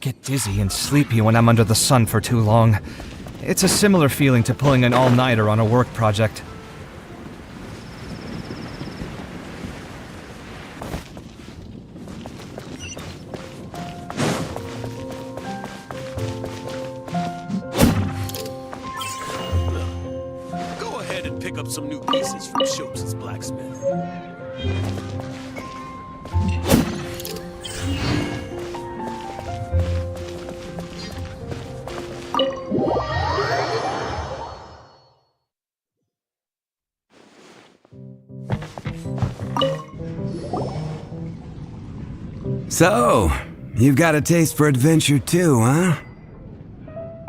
get dizzy and sleepy when I'm under the sun for too long. It's a similar feeling to pulling an all-nighter on a work project. Go ahead and pick up some new pieces from Shopes' blacksmith. So, you've got a taste for adventure too, huh?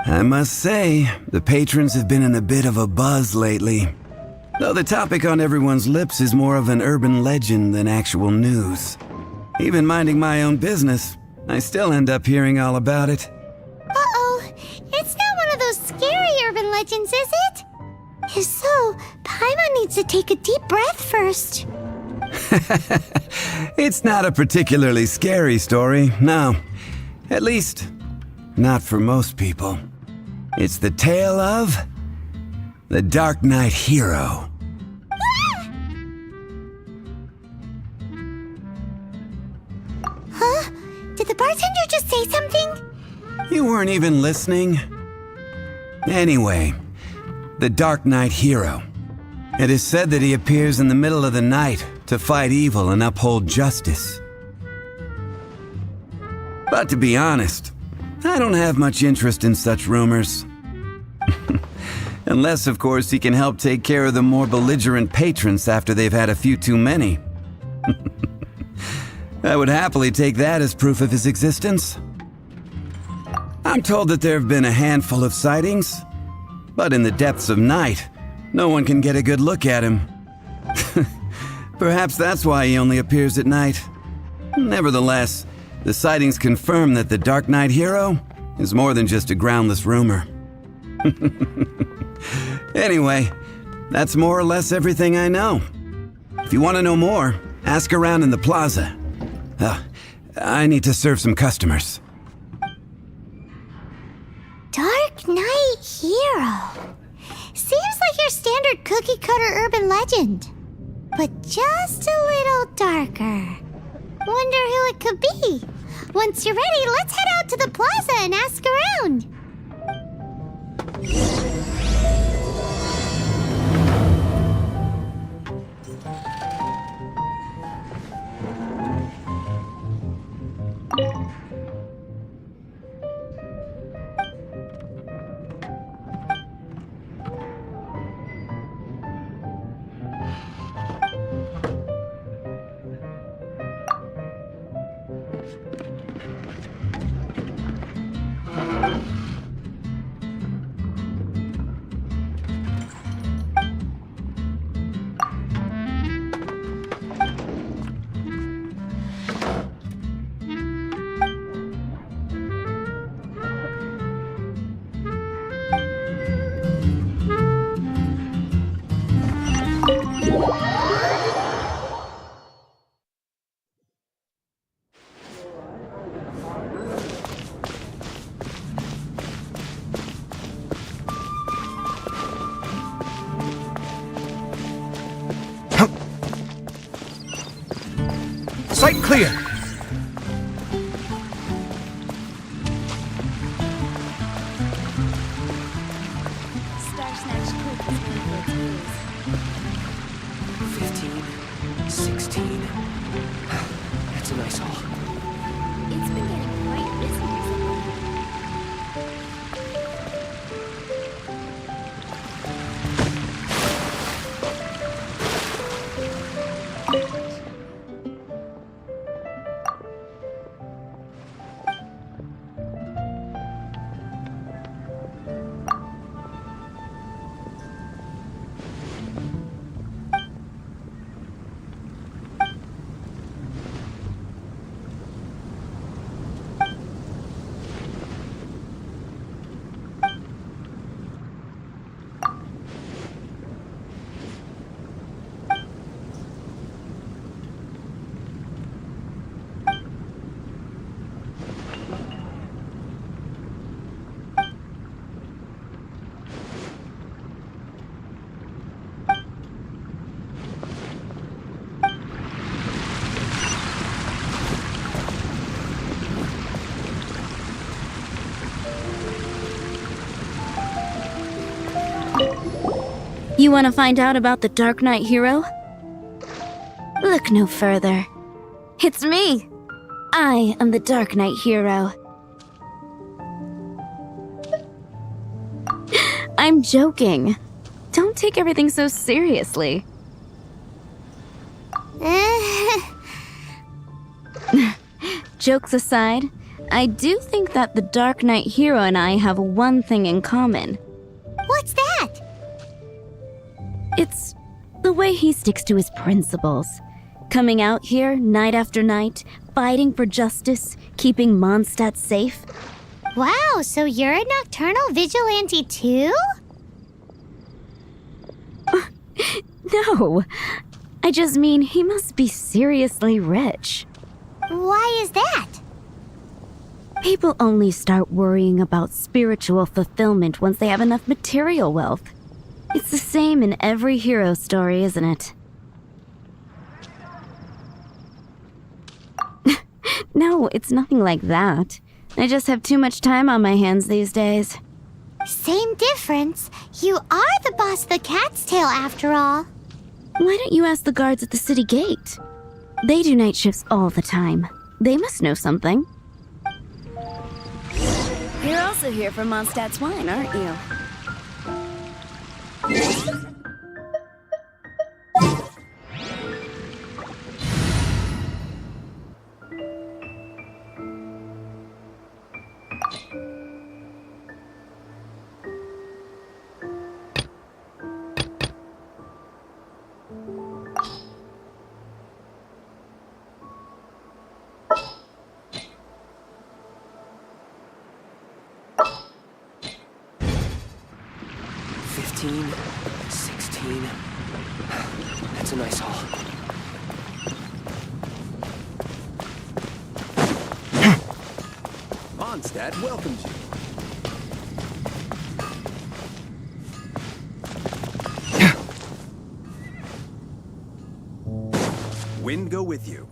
I must say, the patrons have been in a bit of a buzz lately. Though the topic on everyone's lips is more of an urban legend than actual news. Even minding my own business, I still end up hearing all about it. Uh-oh, it's not one of those scary urban legends, is it? If so, Paimon needs to take a deep breath first. It's not a particularly scary story, no. At least, not for most people. It's the tale of the Darknight hero. Huh? Did the bartender just say something? You weren't even listening? Anyway, the Darknight hero. It is said that he appears in the middle of the night to fight evil and uphold justice. But to be honest, I don't have much interest in such rumors. Unless, of course, he can help take care of the more belligerent patrons after they've had a few too many. I would happily take that as proof of his existence. I'm told that there have been a handful of sightings, but in the depths of night, no one can get a good look at him. Perhaps that's why he only appears at night. Nevertheless, the sightings confirm that the Darknight hero is more than just a groundless rumor. Anyway, that's more or less everything I know. If you want to know more, ask around in the plaza. I need to serve some customers. Darknight hero. Seems like your standard cookie-cutter urban legend. But just a little darker. Wonder who it could be. Once you're ready, let's head out to the plaza and ask around. Sight clear! Star Snatch Cook is one of its 15, 16. That's a nice haul. It's been getting quite busy recently. You want to find out about the Darknight hero? Look no further. It's me! I am the Darknight hero. I'm joking. Don't take everything so seriously. Jokes aside, I do think that the Darknight hero and I have one thing in common. What's that? It's the way he sticks to his principles. Coming out here night after night, fighting for justice, keeping Mondstadt safe. Wow, so you're a nocturnal vigilante too? No, I just mean he must be seriously rich. Why is that? People only start worrying about spiritual fulfillment once they have enough material wealth. It's the same in every hero story, isn't it? No, it's nothing like that. I just have too much time on my hands these days. Same difference. You are the boss of the Cat's Tail after all. Why don't you ask the guards at the city gate? They do night shifts all the time. They must know something. You're also here for Mondstadt's wine, aren't you? $16. That's a nice haul. Mondstadt welcomes you. Wind go with you.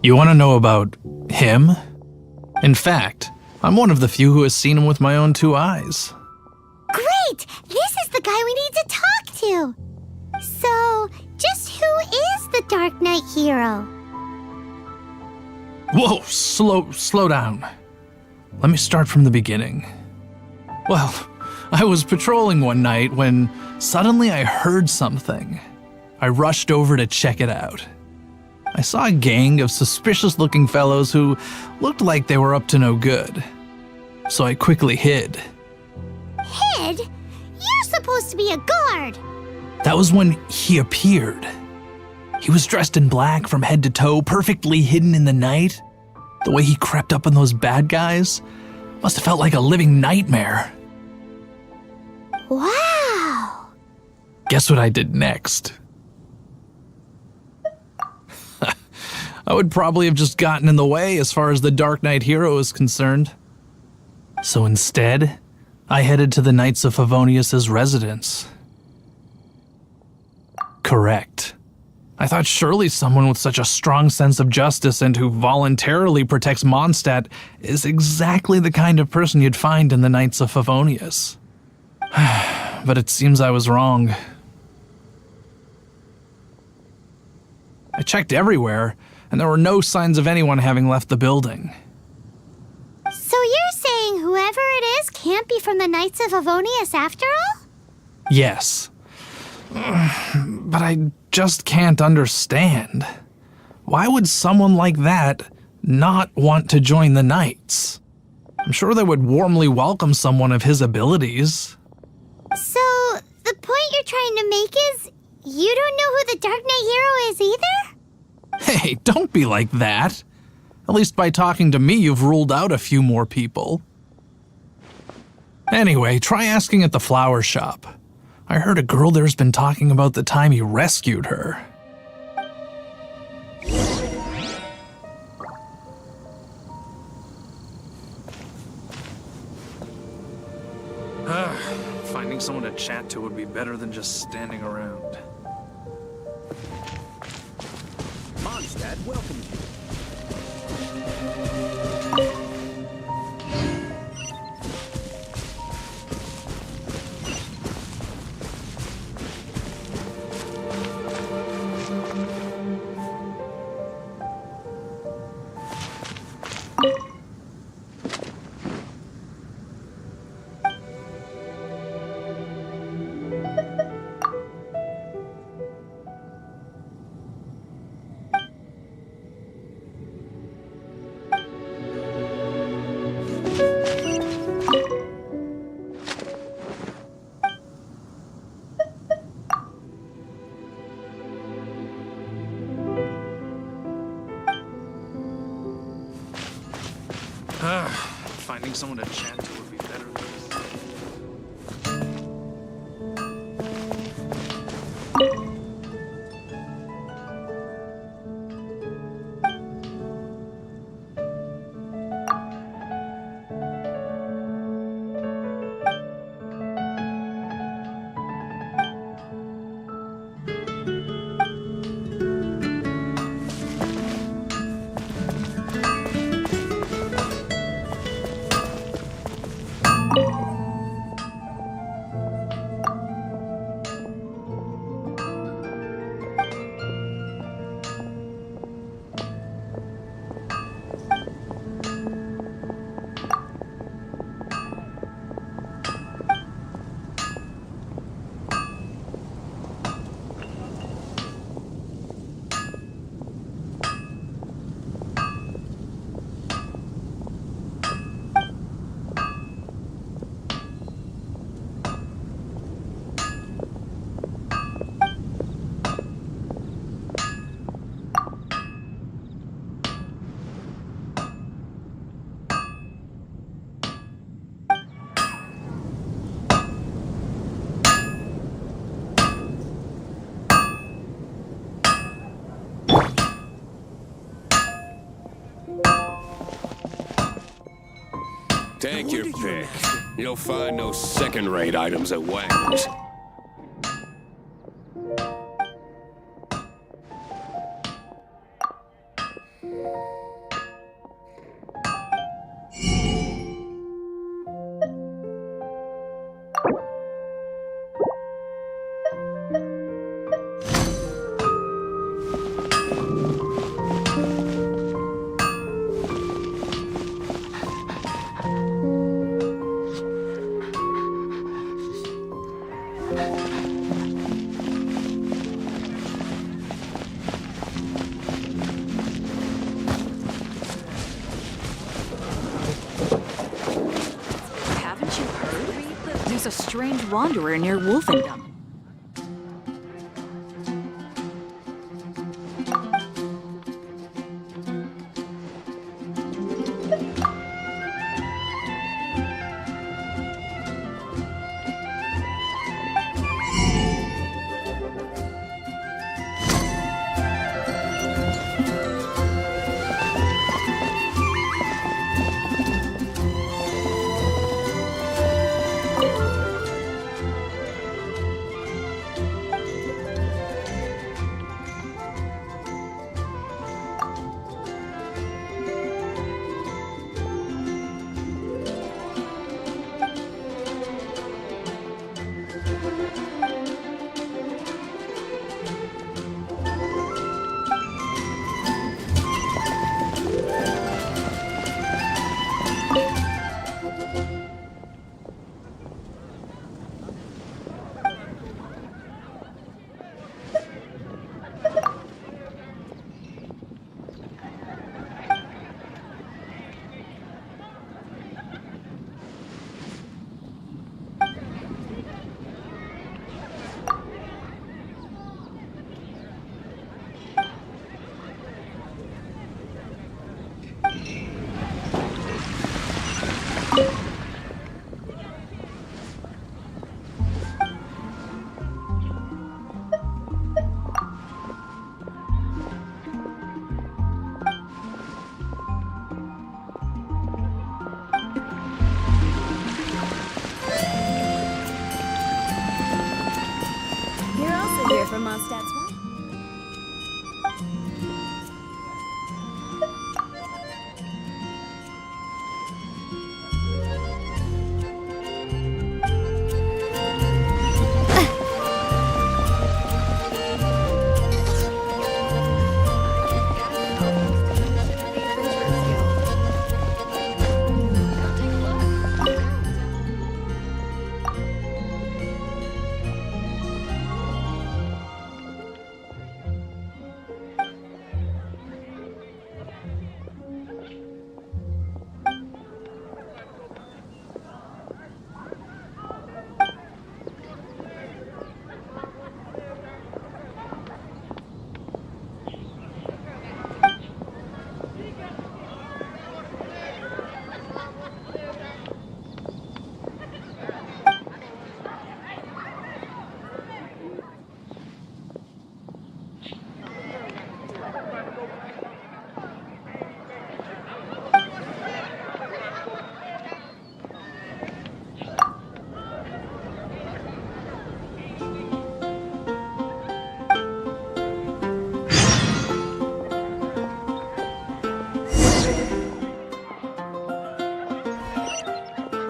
You want to know about him? In fact, I'm one of the few who has seen him with my own two eyes. Great! This is the guy we need to talk to! So, just who is the Darknight hero? Whoa, slow down. Let me start from the beginning. Well, I was patrolling one night when suddenly I heard something. I rushed over to check it out. I saw a gang of suspicious-looking fellows who looked like they were up to no good. So I quickly hid. Hid? You're supposed to be a guard! That was when he appeared. He was dressed in black from head to toe, perfectly hidden in the night. The way he crept up on those bad guys must have felt like a living nightmare. Wow! Guess what I did next? I would probably have just gotten in the way as far as the Darknight hero is concerned. So instead, I headed to the Knights of Favonius' residence. Correct. I thought surely someone with such a strong sense of justice and who voluntarily protects Mondstadt is exactly the kind of person you'd find in the Knights of Favonius. But it seems I was wrong. I checked everywhere, and there were no signs of anyone having left the building. So you're saying whoever it is can't be from the Knights of Favonius after all? Yes. But I just can't understand. Why would someone like that not want to join the Knights? I'm sure they would warmly welcome someone of his abilities. So, the point you're trying to make is you don't know who the Darknight hero is either? Hey, don't be like that. At least by talking to me, you've ruled out a few more people. Anyway, try asking at the flower shop. I heard a girl there's been talking about the time he rescued her. Finding someone to chat to would be better than just standing around. Mondstadt welcomes you. Finding someone to chat to would be better than Take your pick. You'll find no second-rate items at Wagner's. Haven't you heard? There's a strange wanderer near Wolfendom. for Mondstadt's one?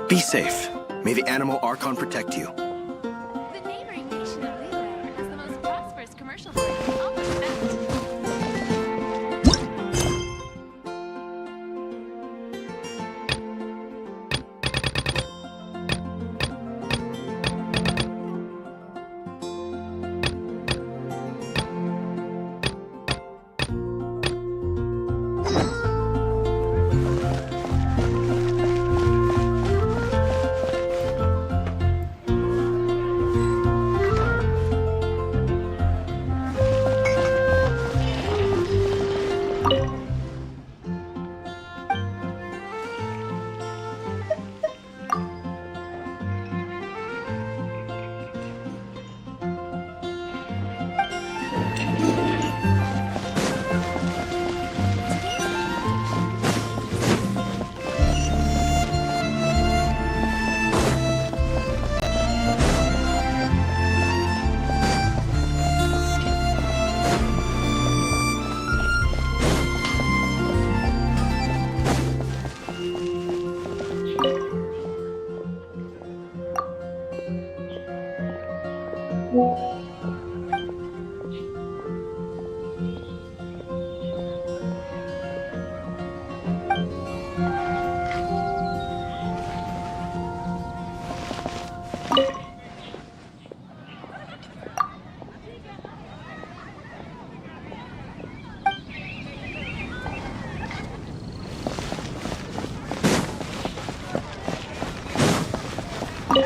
Be safe. May the animal Archon protect you. The neighboring nation of Alibi has the most prosperous commercial fleet in all of Teyvat.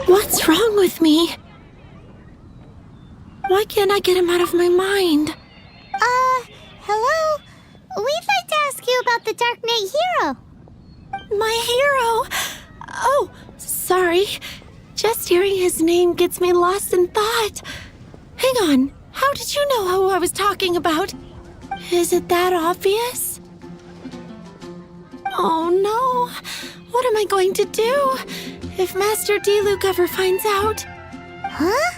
What's wrong with me? Why can't I get him out of my mind? Hello? We'd like to ask you about the Darknight hero. My hero? Oh, sorry. Just hearing his name gets me lost in thought. Hang on, how did you know who I was talking about? Is it that obvious? Oh no, what am I going to do if Master Diluc ever finds out? Huh?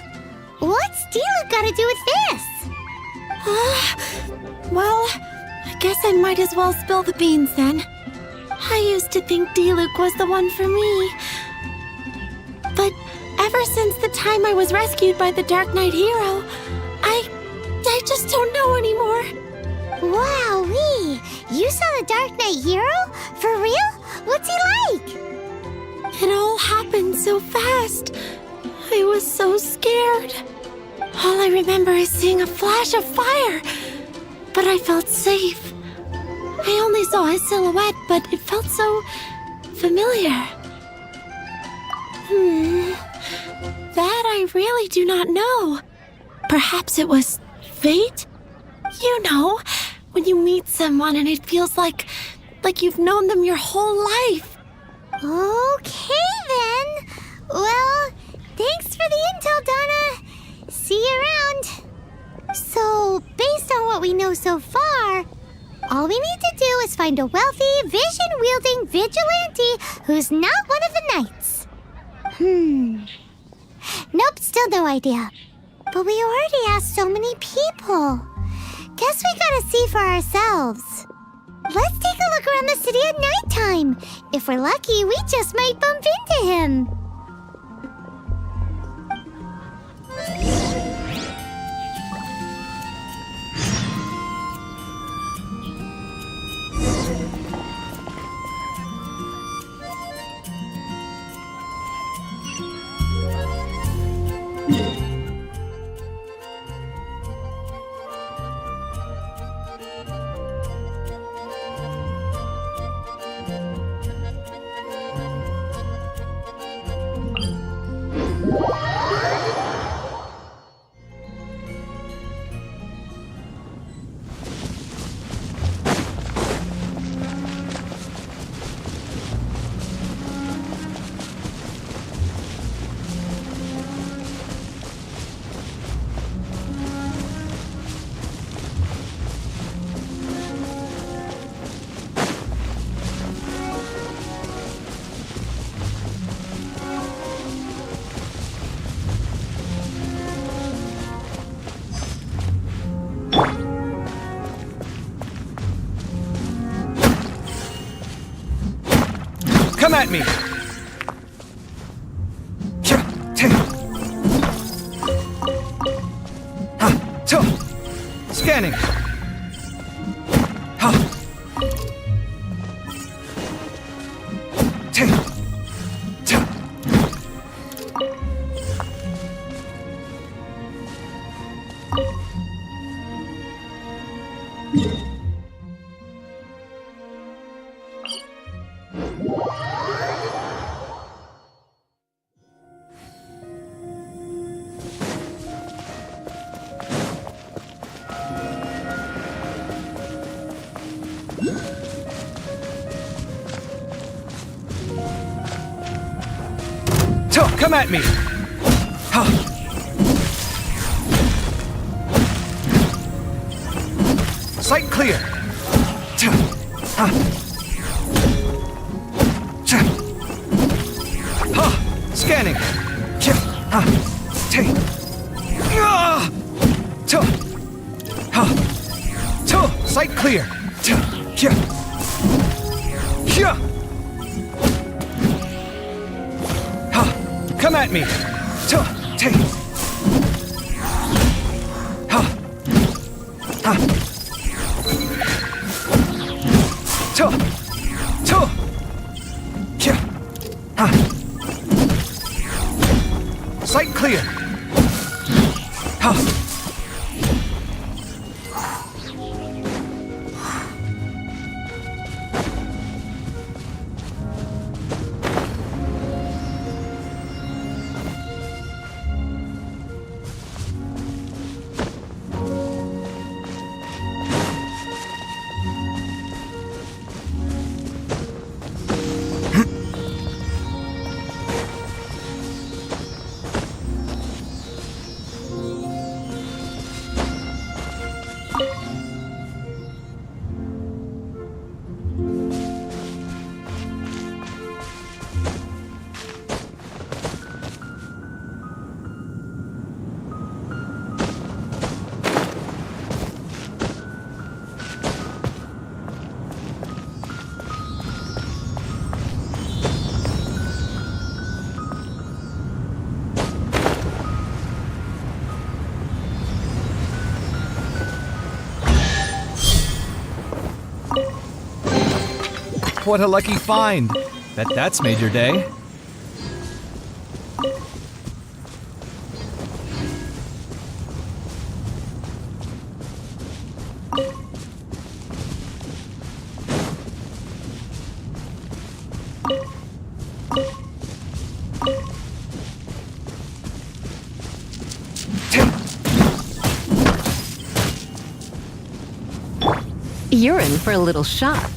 What's Diluc got to do with this? Well, I guess I might as well spill the beans then. I used to think Diluc was the one for me. But ever since the time I was rescued by the Darknight hero, I just don't know anymore. Wowee! You saw the Darknight hero? For real? What's he like? It all happened so fast. I was so scared. All I remember is seeing a flash of fire. But I felt safe. I only saw his silhouette, but it felt so familiar. That I really do not know. Perhaps it was fate? You know, when you meet someone and it feels like you've known them your whole life. Okay then. Well, thanks for the intel, Donna. See you around. So, based on what we know so far, all we need to do is find a wealthy, vision-wielding vigilante who's not one of the knights. Nope, still no idea. But we already asked so many people. Guess we gotta see for ourselves. Let's take a look around the city at nighttime. If we're lucky, we just might bump into him. Come at me! Scanning! Come at me! Sight clear! Scanning! Sight clear! Come at me! Sight clear! What a lucky find! That's made your day. You're in for a little shock.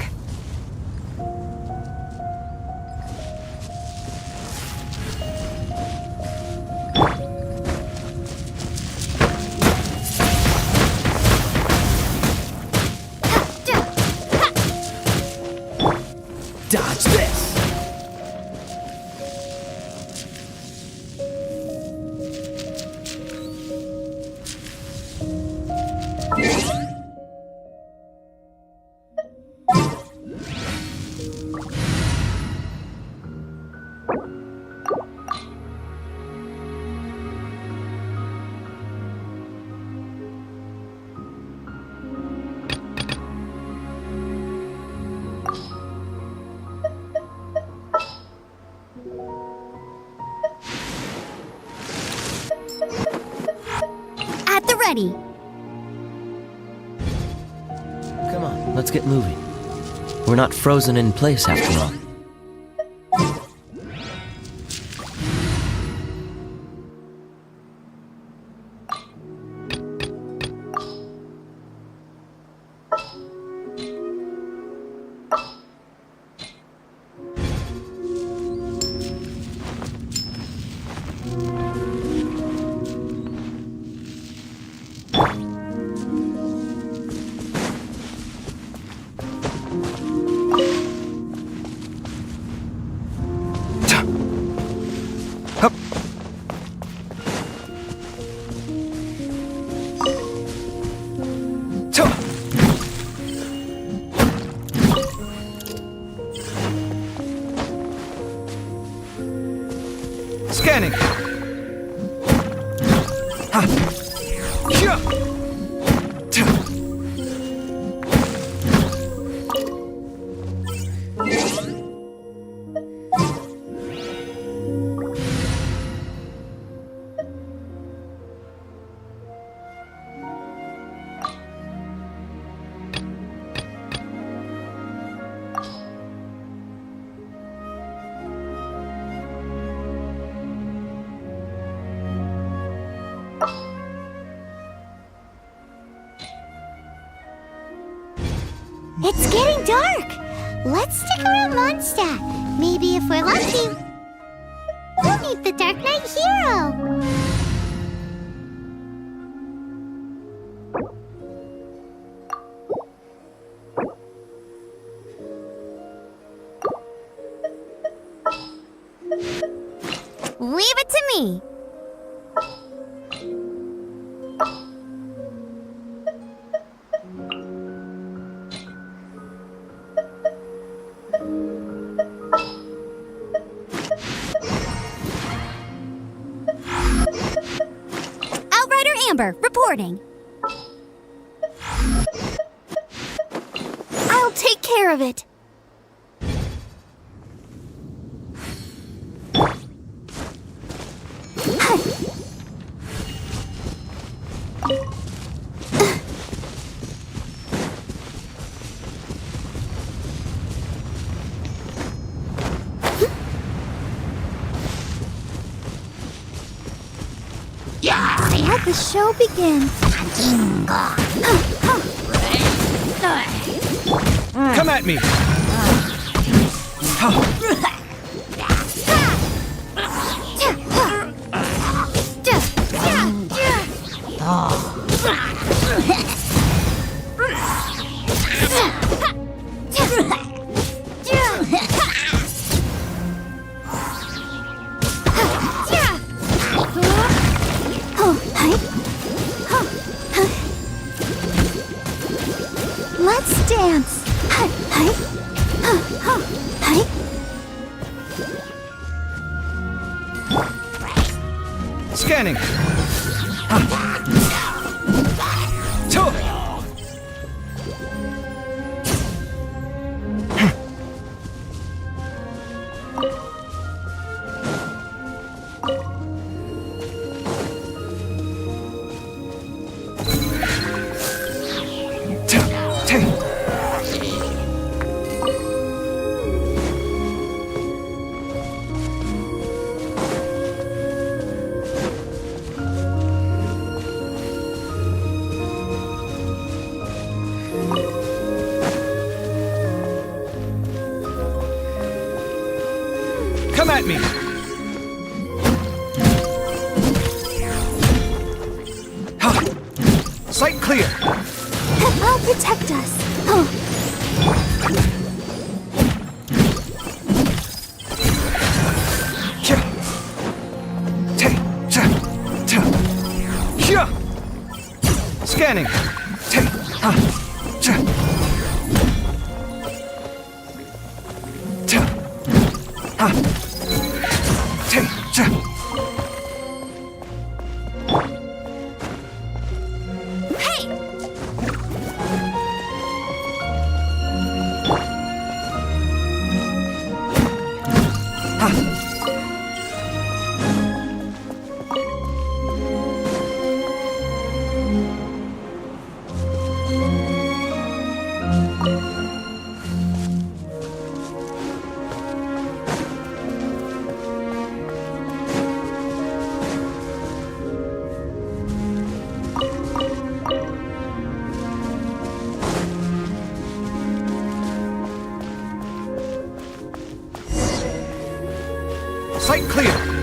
Dodge this! ready. Come on, let's get moving. We're not frozen in place after all. Scanning. Ha. Shia. Ta. It's getting dark. Let's stick around Mondstadt. Maybe if we're lucky, we'll meet the Darknight hero. Leave it to me. Amber, reporting. I'll take care of it. Let the show begin. Come at me. Let's dance. Scanning. Come at me! Ha! Sight clear! I'll protect us. Scanning! Fight clear!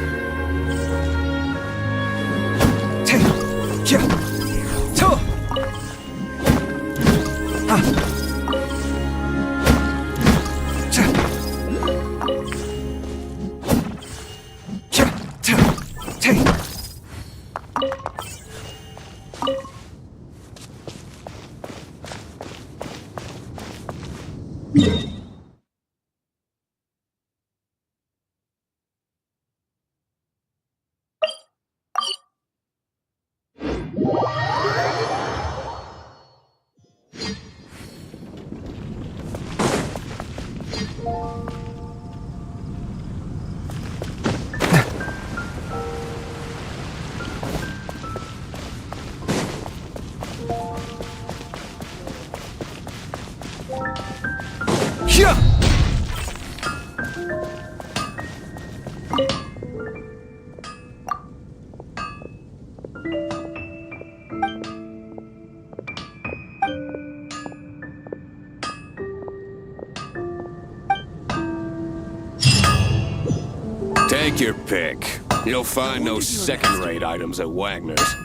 Take your pick. You'll find no second-rate items at Wagner's.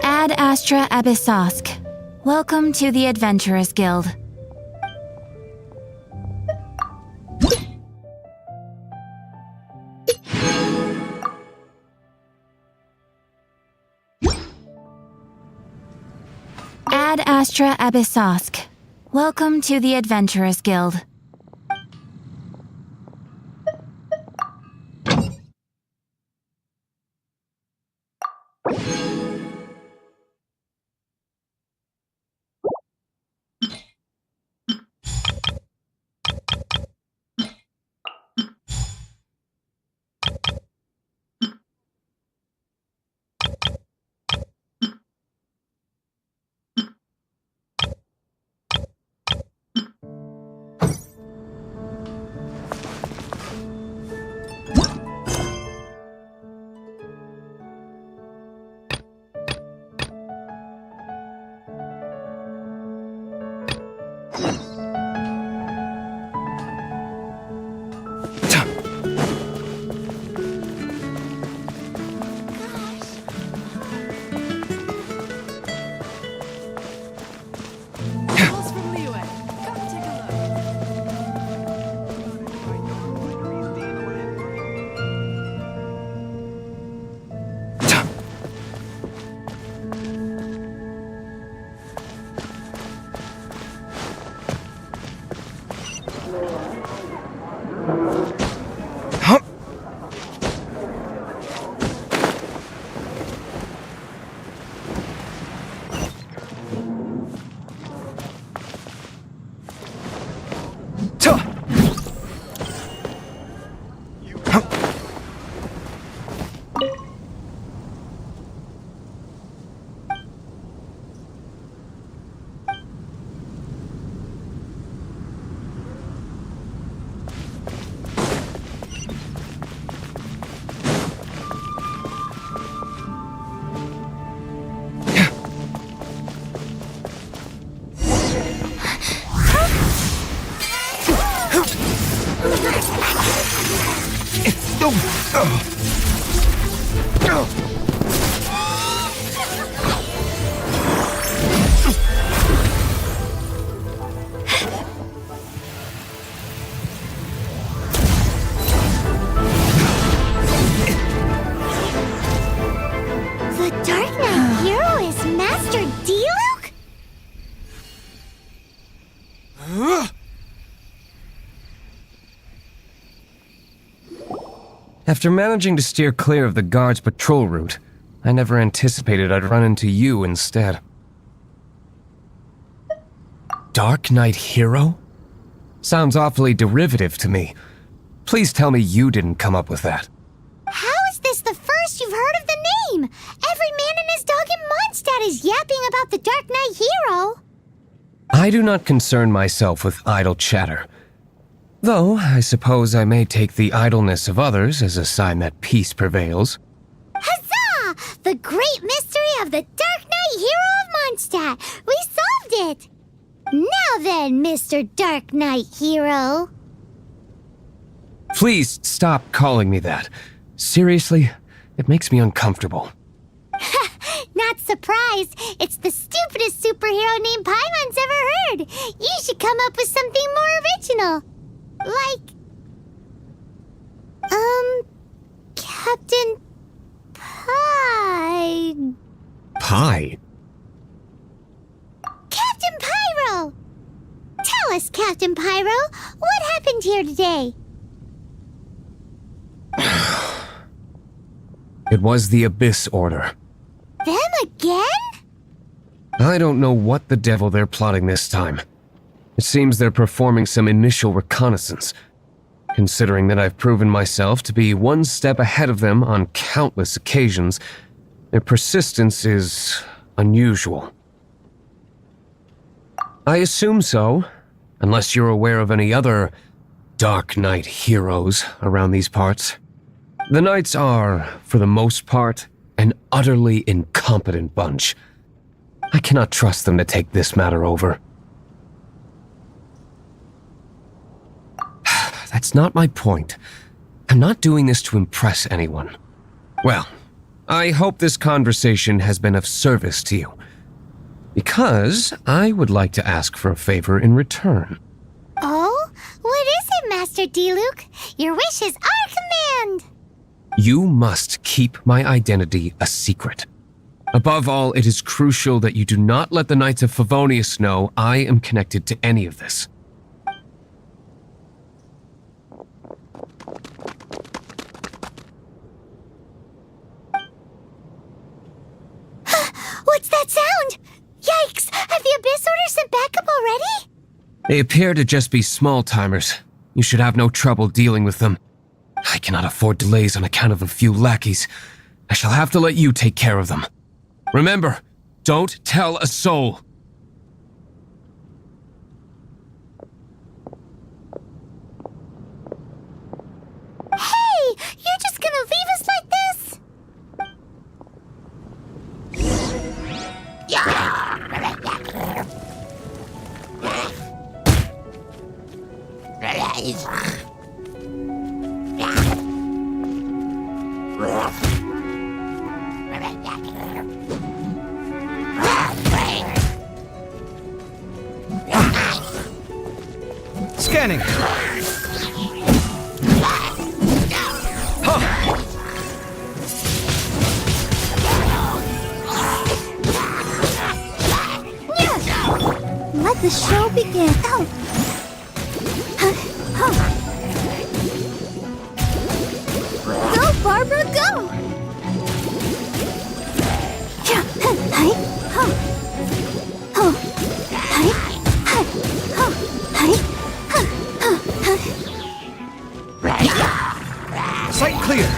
Ad Astra Abyssosk. Welcome to the Adventurers Guild. Ad Astra Abyssosk. Welcome to the Adventurers Guild. After managing to steer clear of the guards' patrol route, I never anticipated I'd run into you instead. Darknight hero? Sounds awfully derivative to me. Please tell me you didn't come up with that. How is this the first you've heard of the name? Every man and his dog in Mondstadt is yapping about the Darknight hero. I do not concern myself with idle chatter. Though, I suppose I may take the idleness of others as a sign that peace prevails. Huzzah! The great mystery of the Darknight hero of Mondstadt! We solved it! Now then, Mr. Darknight hero. Please stop calling me that. Seriously, it makes me uncomfortable. Not surprised. It's the stupidest superhero name Paimon's ever heard. You should come up with something more original. Like... Captain Pie... Pie? Captain Pyro! Tell us, Captain Pyro, what happened here today? It was the Abyss Order. Them again? I don't know what the devil they're plotting this time. It seems they're performing some initial reconnaissance. Considering that I've proven myself to be one step ahead of them on countless occasions, their persistence is unusual. I assume so, unless you're aware of any other Darknight heroes around these parts. The Knights are, for the most part, an utterly incompetent bunch. I cannot trust them to take this matter over. That's not my point. I'm not doing this to impress anyone. Well, I hope this conversation has been of service to you. Because I would like to ask for a favor in return. Oh? What is it, Master D-Luke? Your wish is our command! You must keep my identity a secret. Above all, it is crucial that you do not let the Knights of Favonius know I am connected to any of this. What's that sound? Yikes! Have the Abyss Order sent backup already? They appear to just be small-timers. You should have no trouble dealing with them. I cannot afford delays on account of a few lackeys. I shall have to let you take care of them. Remember, don't tell a soul. Hey! You're just gonna leave us like this? Scanning. Let the show begin. Oh. Go, Barbara, go! Sight clear.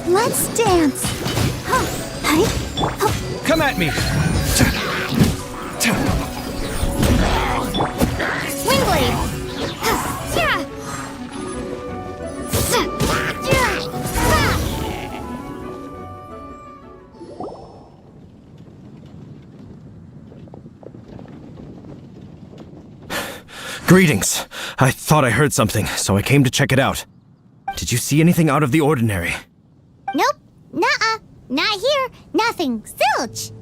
Let's dance. Come at me. Wingblade. Greetings. I thought I heard something, so I came to check it out. Did you see anything out of the ordinary? Nope. Nuh-uh. Not here. Nothing. Zilch.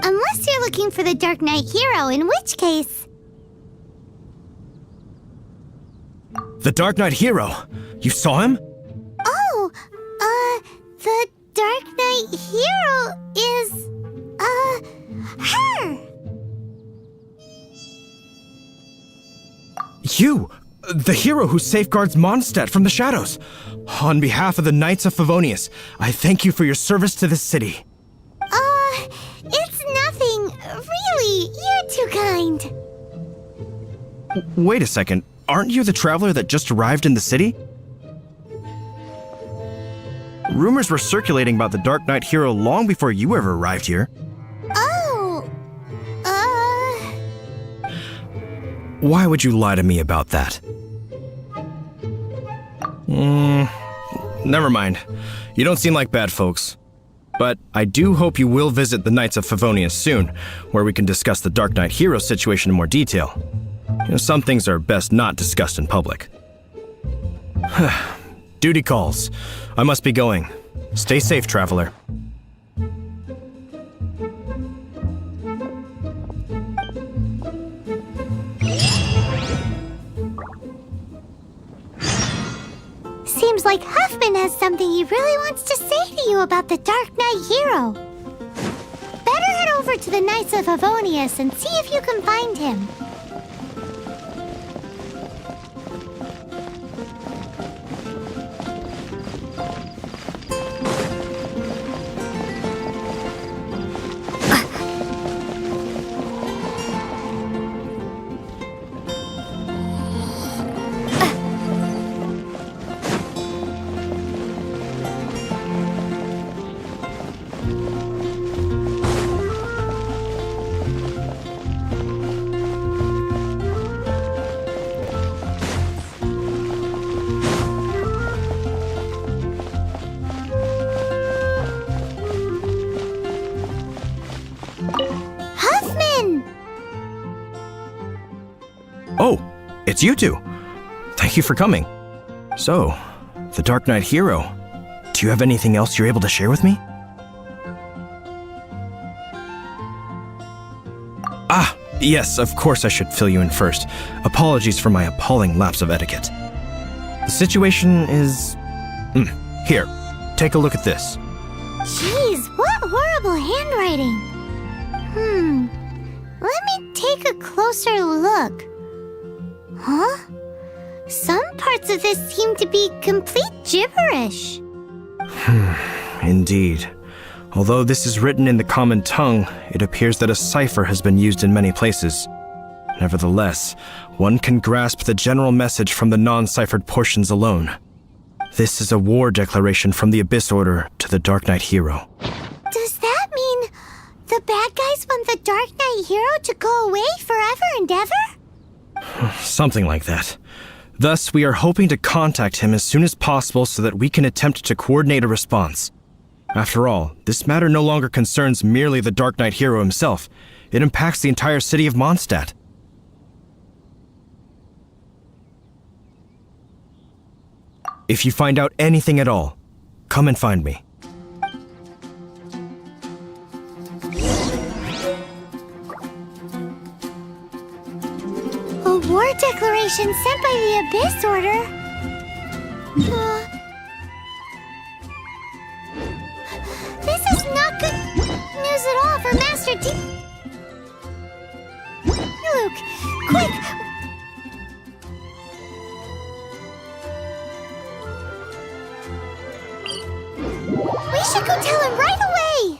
Unless you're looking for the Darknight hero, in which case... The Darknight hero? You saw him? Oh, Knight hero is, her! You! The hero who safeguards Mondstadt from the shadows! On behalf of the Knights of Favonius, I thank you for your service to this city. It's nothing. Really, you're too kind. Wait a second, aren't you the traveler that just arrived in the city? Rumors were circulating about the Darknight hero long before you ever arrived here. Oh, Why would you lie to me about that? Never mind. You don't seem like bad folks. But I do hope you will visit the Knights of Favonius soon, where we can discuss the Darknight hero situation in more detail. Some things are best not discussed in public. Duty calls. I must be going. Stay safe, traveler. seems like Huffman has something he really wants to say to you about the Darknight hero. Better head over to the Knights of Favonius and see if you can find him. Oh, it's you two. Thank you for coming. So, the Darknight hero. Do you have anything else you're able to share with me? Ah, yes, of course I should fill you in first. Apologies for my appalling lapse of etiquette. The situation is... Here, take a look at this. Jeez, what horrible handwriting. Let me take a closer look. Huh? Some parts of this seem to be complete gibberish. Indeed. Although this is written in the common tongue, it appears that a cipher has been used in many places. Nevertheless, one can grasp the general message from the non-ciphered portions alone. This is a war declaration from the Abyss Order to the Darknight hero. Does that mean the bad guys want the Darknight hero to go away forever and ever? Something like that. Thus, we are hoping to contact him as soon as possible so that we can attempt to coordinate a response. After all, this matter no longer concerns merely the Darknight hero himself. It impacts the entire city of Mondstadt. If you find out anything at all, come and find me. A war declaration sent by the Abyss Order? This is not good news at all for Master D. Luke, quick! We should go tell him right away!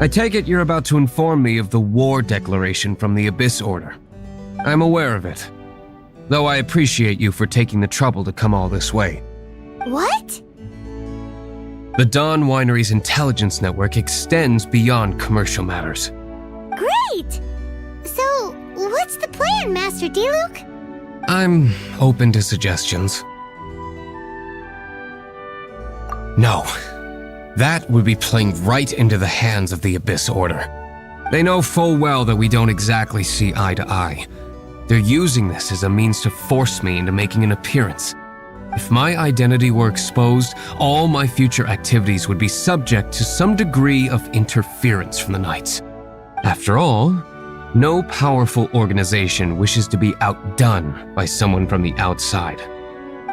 I take it you're about to inform me of the war declaration from the Abyss Order. I'm aware of it, though I appreciate you for taking the trouble to come all this way. What? The Dawn Winery's intelligence network extends beyond commercial matters. Great! So, what's the plan, Master D-Luke? I'm open to suggestions. No. That would be playing right into the hands of the Abyss Order. They know full well that we don't exactly see eye to eye. They're using this as a means to force me into making an appearance. If my identity were exposed, all my future activities would be subject to some degree of interference from the Knights. After all, no powerful organization wishes to be outdone by someone from the outside.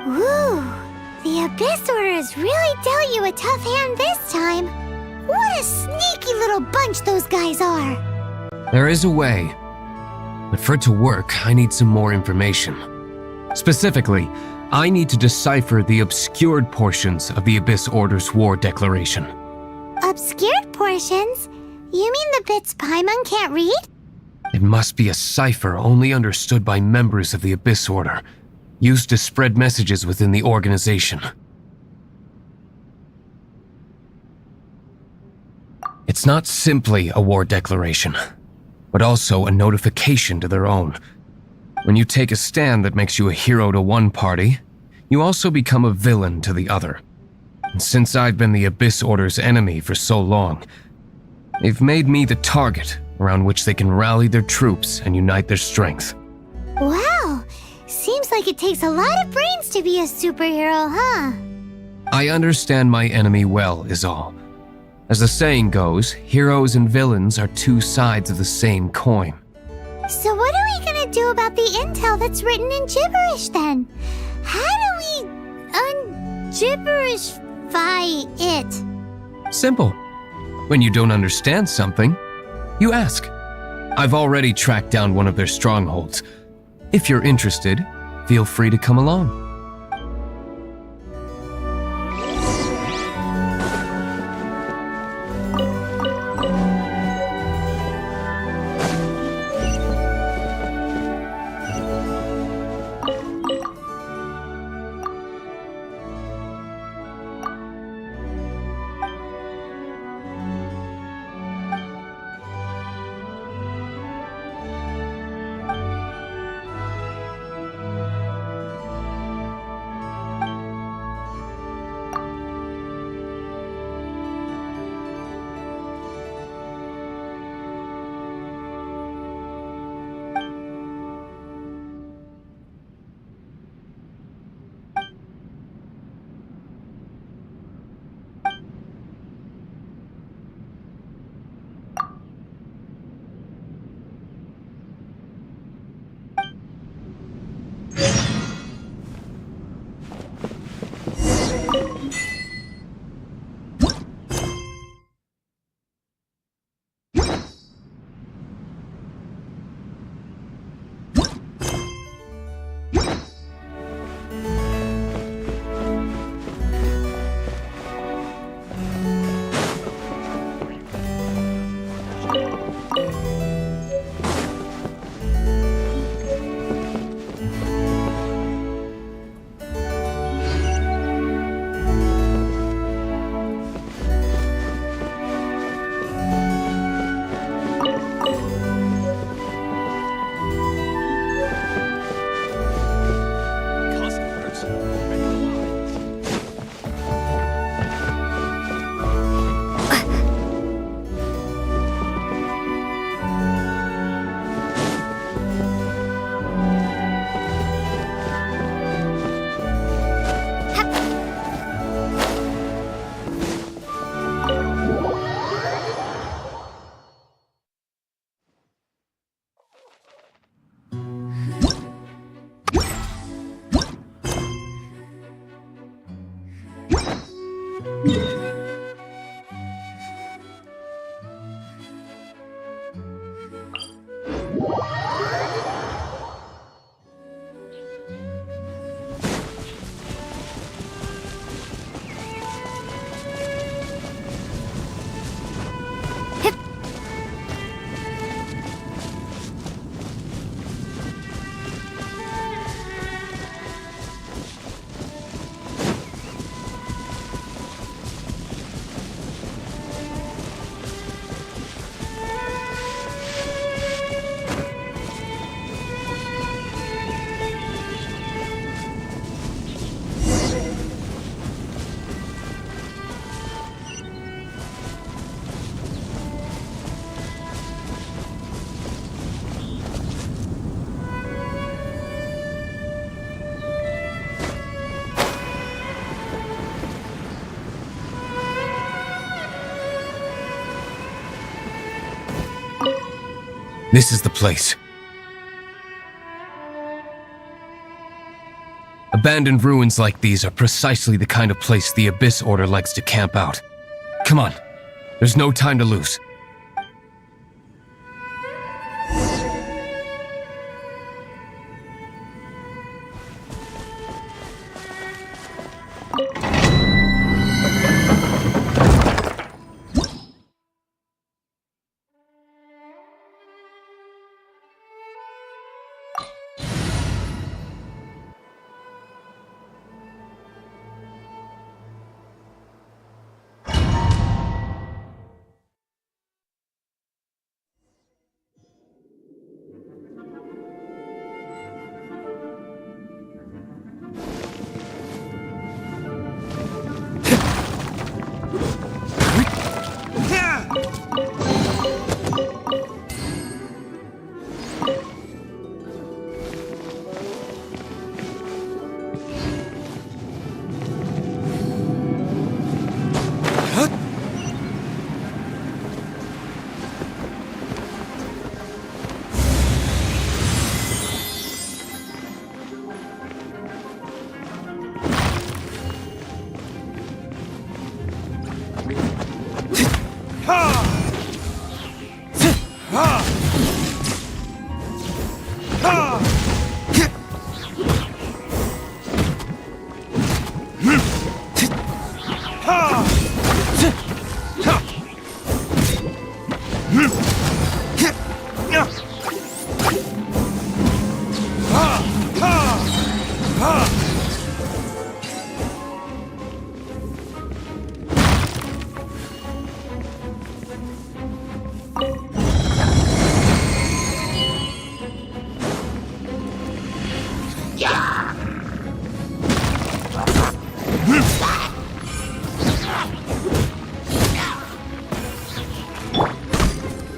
Woo! The Abyss Order has really dealt you a tough hand this time. What a sneaky little bunch those guys are! There is a way, but for it to work, I need some more information. Specifically, I need to decipher the obscured portions of the Abyss Order's war declaration. Obscured portions? You mean the bits Paimon can't read? It must be a cipher only understood by members of the Abyss Order, used to spread messages within the organization. It's not simply a war declaration, but also a notification to their own. When you take a stand that makes you a hero to one party, you also become a villain to the other. And since I've been the Abyss Order's enemy for so long, they've made me the target around which they can rally their troops and unite their strength. Wow! Seems like it takes a lot of brains to be a superhero, huh? I understand my enemy well, is all. As the saying goes, heroes and villains are two sides of the same coin. So what are we gonna do about the intel that's written in gibberish then? How do we un-gibberishify it? Simple. When you don't understand something, you ask. I've already tracked down one of their strongholds. If you're interested, feel free to come along. This is the place. Abandoned ruins like these are precisely the kind of place the Abyss Order likes to camp out. Come on, there's no time to lose.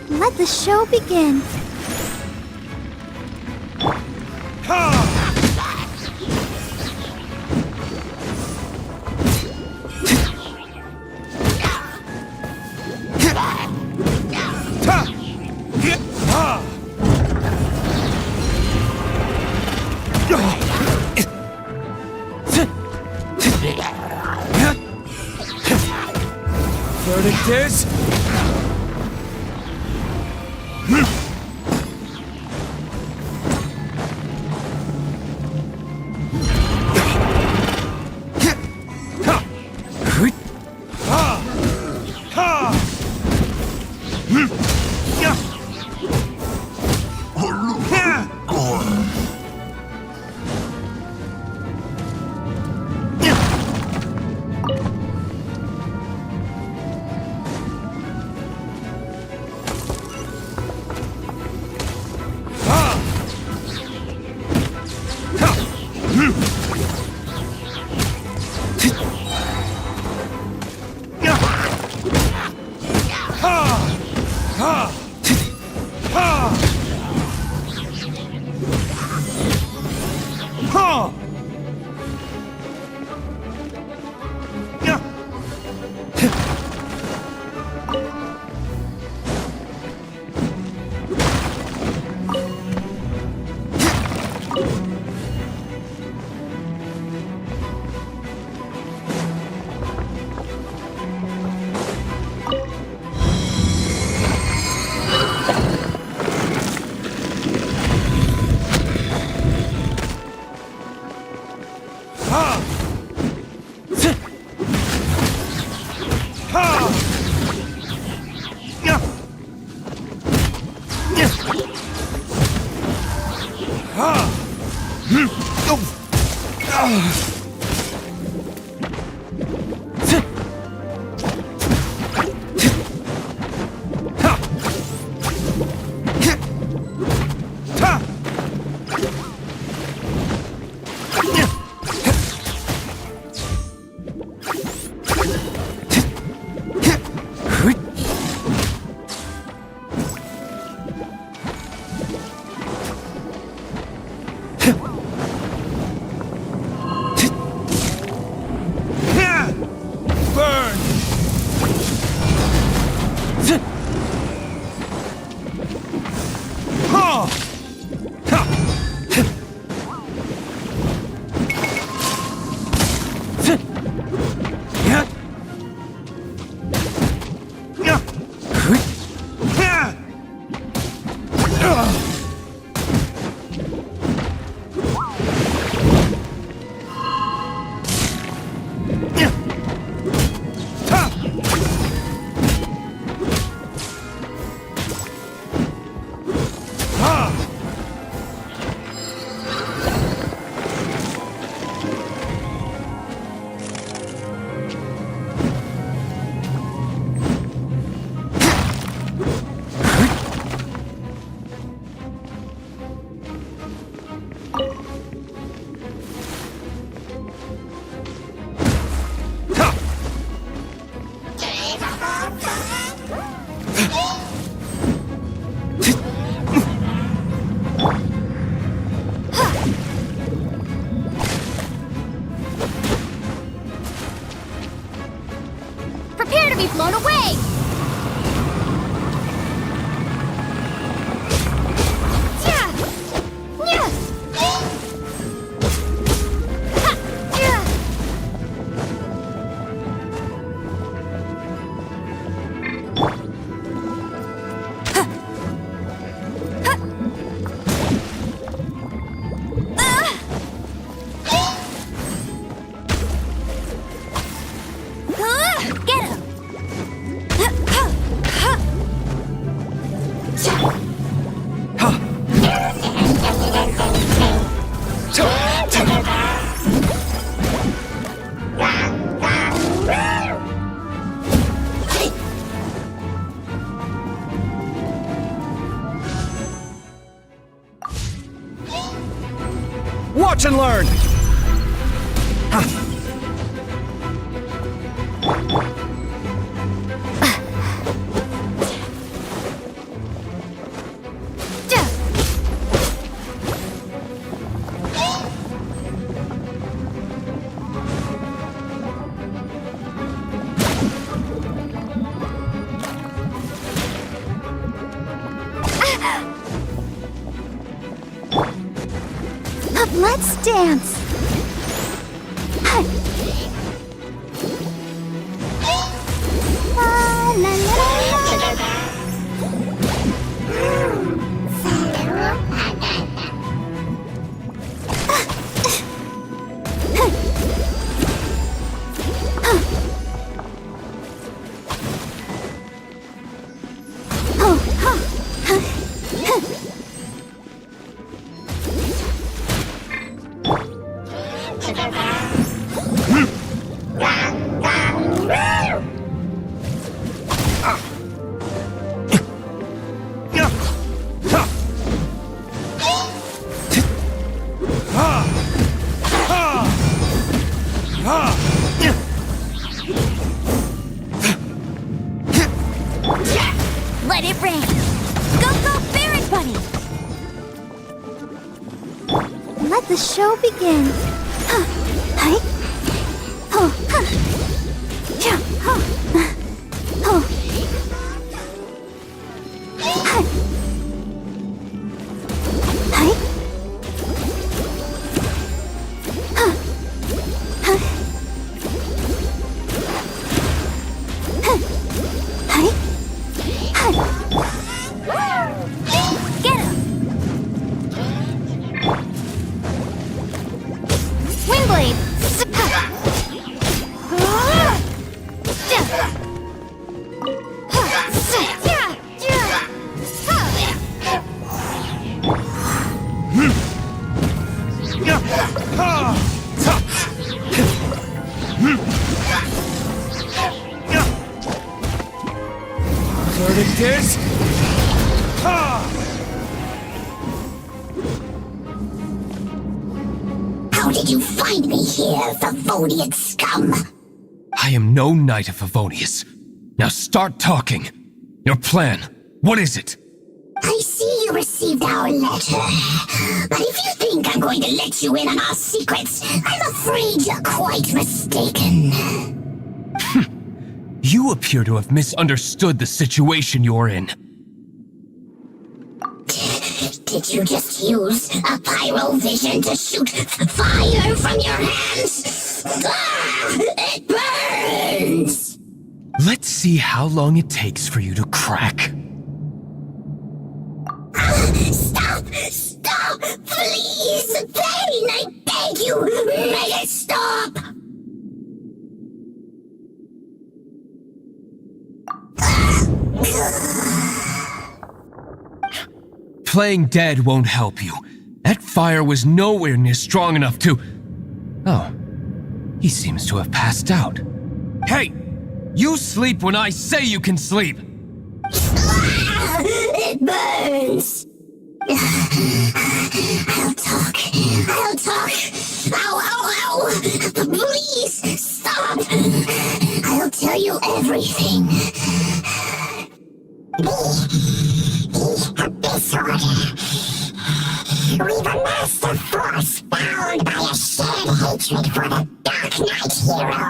Let the show begin. Verdict is... Lesson learned! Let's dance. La, la, la, la. Let it rain. Go, go, Barret Bunny. Let the show begin. Hi. Oh. Yeah. Oh. Hi. Hi. Get him! Windblade! Verdict is... How did you find me here, Favonian scum? I am no knight of Favonius. Now start talking. Your plan. What is it? I see you received our letter. But if you think I'm going to let you in on our secrets, I'm afraid you're quite mistaken. You appear to have misunderstood the situation you're in. Did you just use a pyrovision to shoot fire from your hands? Ah, it burns! Let's see how long it takes for you to crack. Stop! Stop! Please! Pain, I beg you! Make it stop! Playing dead won't help you. That fire was nowhere near strong enough to... Oh. He seems to have passed out. Hey! You sleep when I say you can sleep! It burns! I'll talk. I'll talk. Ow, ow, ow! Please, stop! I'll tell you everything. Disorder. We've amassed a force bound by a shared hatred for the Darknight hero.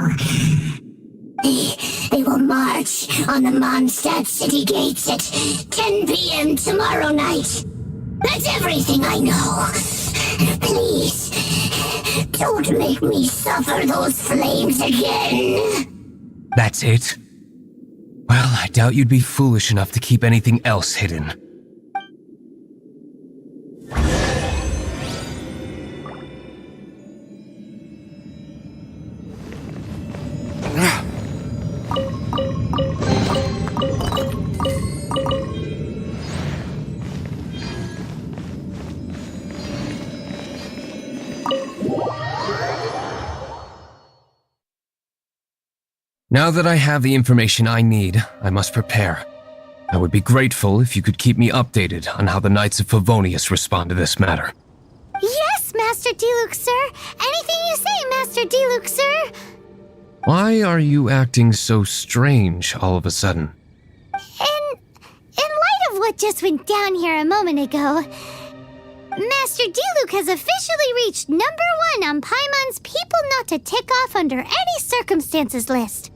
They will march on the Mondstadt city gates at 10 p.m. tomorrow night. That's everything I know. Please, don't make me suffer those flames again. That's it? Well, I doubt you'd be foolish enough to keep anything else hidden. Now that I have the information I need, I must prepare. I would be grateful if you could keep me updated on how the Knights of Favonius respond to this matter. Yes, Yes, Master Diluc, sir. Anything you say, Master Diluc, sir. Why are you acting so strange all of a sudden? In light of what just went down here a moment ago, Master Diluc has officially reached #1 on Paimon's people not to tick off under any circumstances list.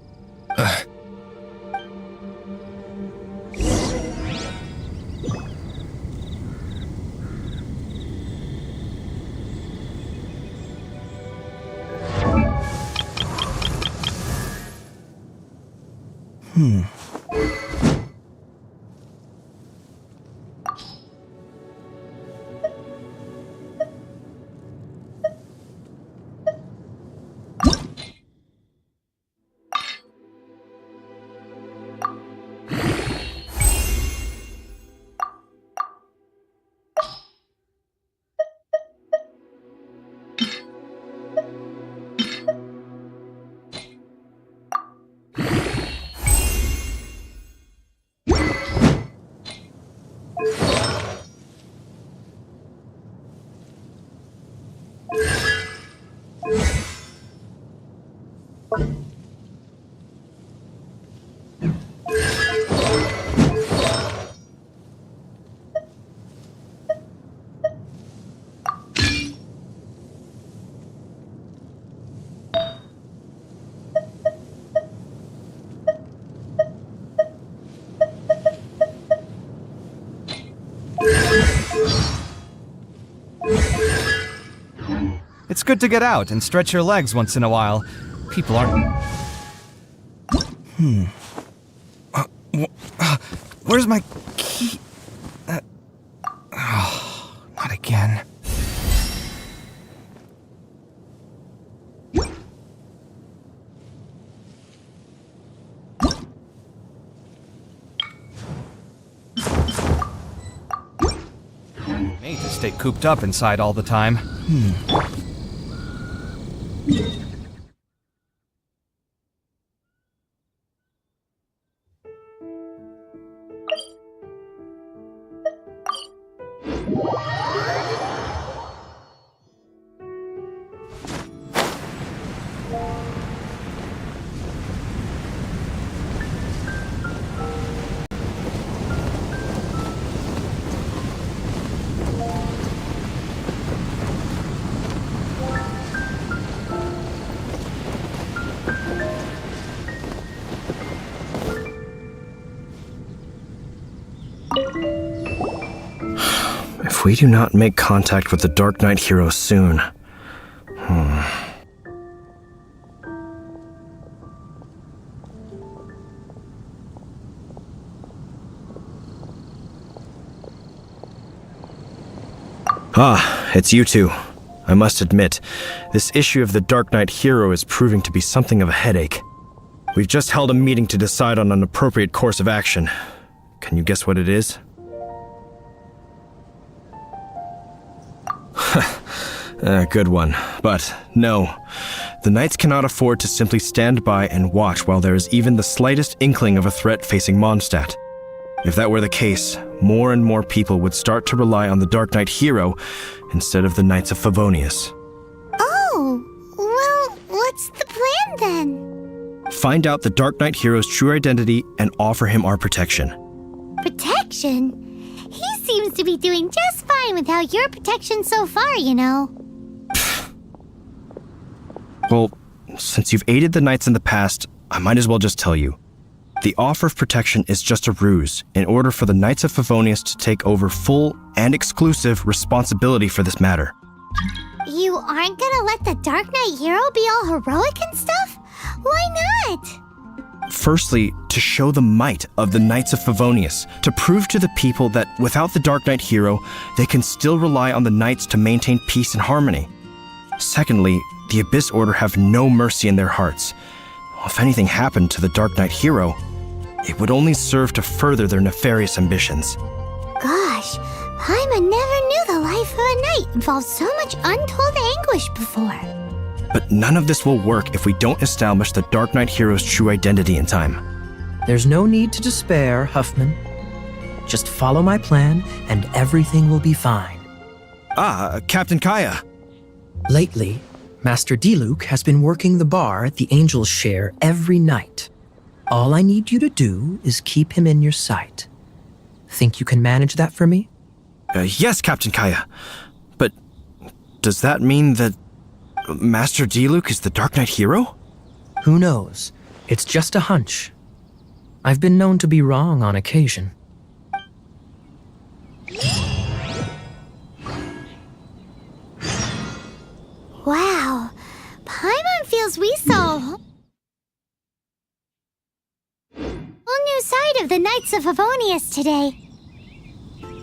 It's good to get out and stretch your legs once in a while. People aren't... Where's my key? Not again. Made to stay cooped up inside all the time. If we do not make contact with the Darknight hero soon... Ah, it's you two. I must admit, this issue of the Darknight hero is proving to be something of a headache. We've just held a meeting to decide on an appropriate course of action. Can you guess what it is? Good one. But no, the Knights cannot afford to simply stand by and watch while there is even the slightest inkling of a threat facing Mondstadt. If that were the case, more and more people would start to rely on the Darknight hero instead of the Knights of Favonius. Oh, well, what's the plan then? Find out the Darknight hero's true identity and offer him our protection. Protection? He seems to be doing just fine without your protection so far, you know. Well, since you've aided the Knights in the past, I might as well just tell you. The offer of protection is just a ruse in order for the Knights of Favonius to take over full and exclusive responsibility for this matter. You aren't gonna let the Darknight hero be all heroic and stuff? Why not? Firstly, to show the might of the Knights of Favonius, to prove to the people that without the Darknight hero, they can still rely on the Knights to maintain peace and harmony. Secondly, the Abyss Order have no mercy in their hearts. If anything happened to the Darknight hero, it would only serve to further their nefarious ambitions. Gosh, Paimon never knew the life of a knight involved so much untold anguish before. But none of this will work if we don't establish the Darknight hero's true identity in time. There's no need to despair, Huffman. Just follow my plan, and everything will be fine. Ah, Captain Kaya. Lately, Master D-Luke has been working the bar the angels share every night. All I need you to do is keep him in your sight. Think you can manage that for me? Yes, Captain Kaya. But does that mean that Master D-Luke is the Darknight hero? Who knows? It's just a hunch. I've been known to be wrong on occasion. Wow, Paimon feels we saw a whole new side of the Knights of Favonius today.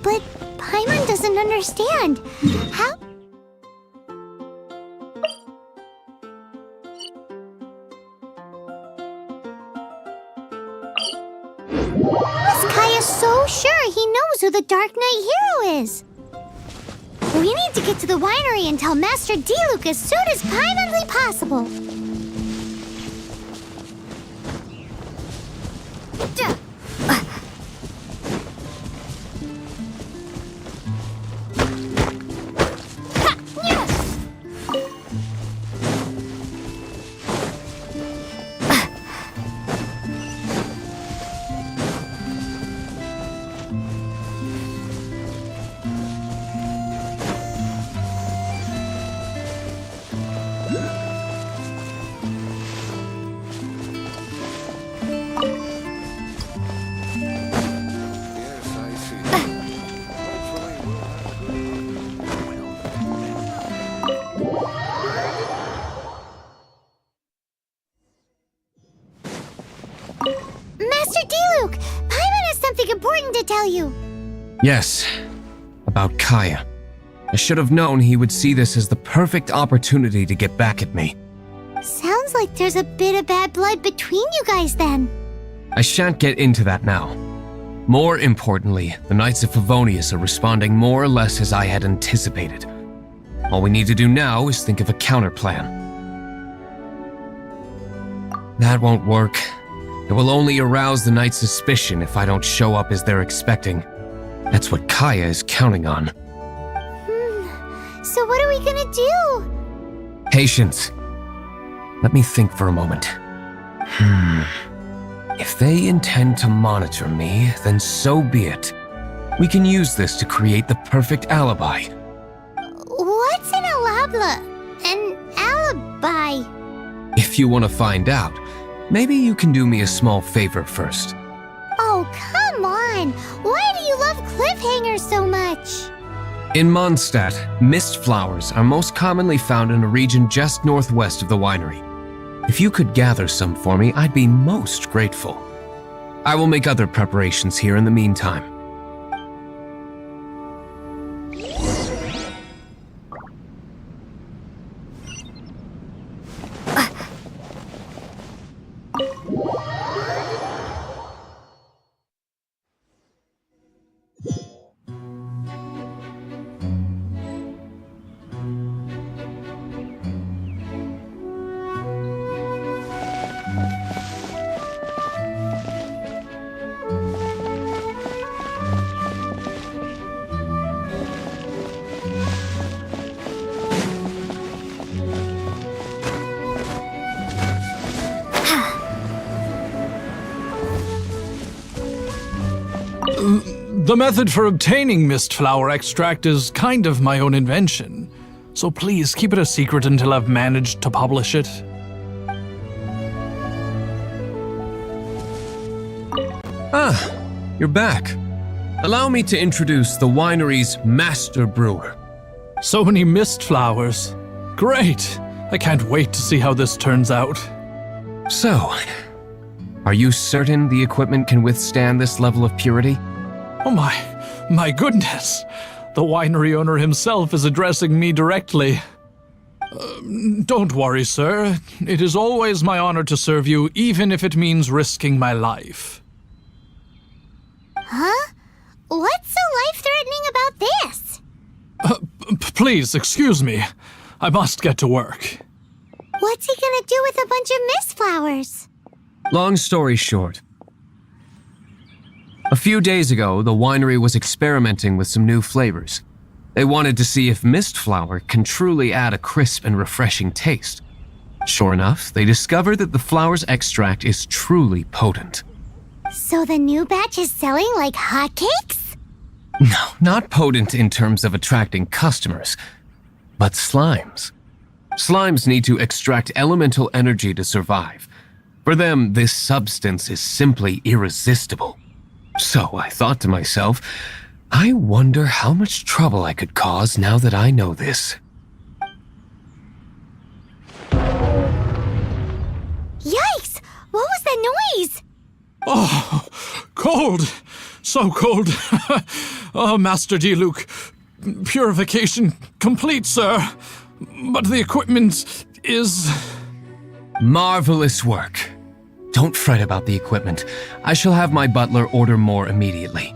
But Paimon doesn't understand. How? Was Kaya so sure he knows who the Dark Knight hero is? We need to get to the winery and tell Master D-Luke as soon as primarily possible. Master D-Luke, Paimon has something important to tell you. Yes, about Kaya. I should have known he would see this as the perfect opportunity to get back at me. Sounds like there's a bit of bad blood between you guys then. I shan't get into that now. More importantly, the Knights of Favonius are responding more or less as I had anticipated. All we need to do now is think of a counterplan. That won't work. It will only arouse the Knights' suspicion if I don't show up as they're expecting. That's what Kaya is counting on. So what are we gonna do? Patience. Let me think for a moment. If they intend to monitor me, then so be it. We can use this to create the perfect alibi. What's an alabla? An alibi? If you want to find out, maybe you can do me a small favor first. Oh, come on! Why do you love cliffhangers so much? In Mondstadt, mist flowers are most commonly found in a region just northwest of the winery. If you could gather some for me, I'd be most grateful. I will make other preparations here in the meantime. The method for obtaining mist flower extract is kind of my own invention, so please keep it a secret until I've managed to publish it. Ah, you're back. Allow me to introduce the winery's master brewer. So many mist flowers. Great! I can't wait to see how this turns out. So, are you certain the equipment can withstand this level of purity? Oh my goodness! The winery owner himself is addressing me directly. Don't worry, sir. It is always my honor to serve you, even if it means risking my life. Huh? What's so life-threatening about this? Please, excuse me. I must get to work. What's he gonna do with a bunch of mist flowers? Long story short. A few days ago, the winery was experimenting with some new flavors. They wanted to see if mist flower can truly add a crisp and refreshing taste. Sure enough, they discovered that the flower's extract is truly potent. So the new batch is selling like hotcakes? No, not potent in terms of attracting customers, but slimes. Slimes need to extract elemental energy to survive. For them, this substance is simply irresistible. So I thought to myself, I wonder how much trouble I could cause now that I know this. Yikes! What was that noise? Oh, cold! So cold! Oh, Master Diluc, purification complete, sir. But the equipment is... Marvelous work. Don't fret about the equipment. I shall have my butler order more immediately.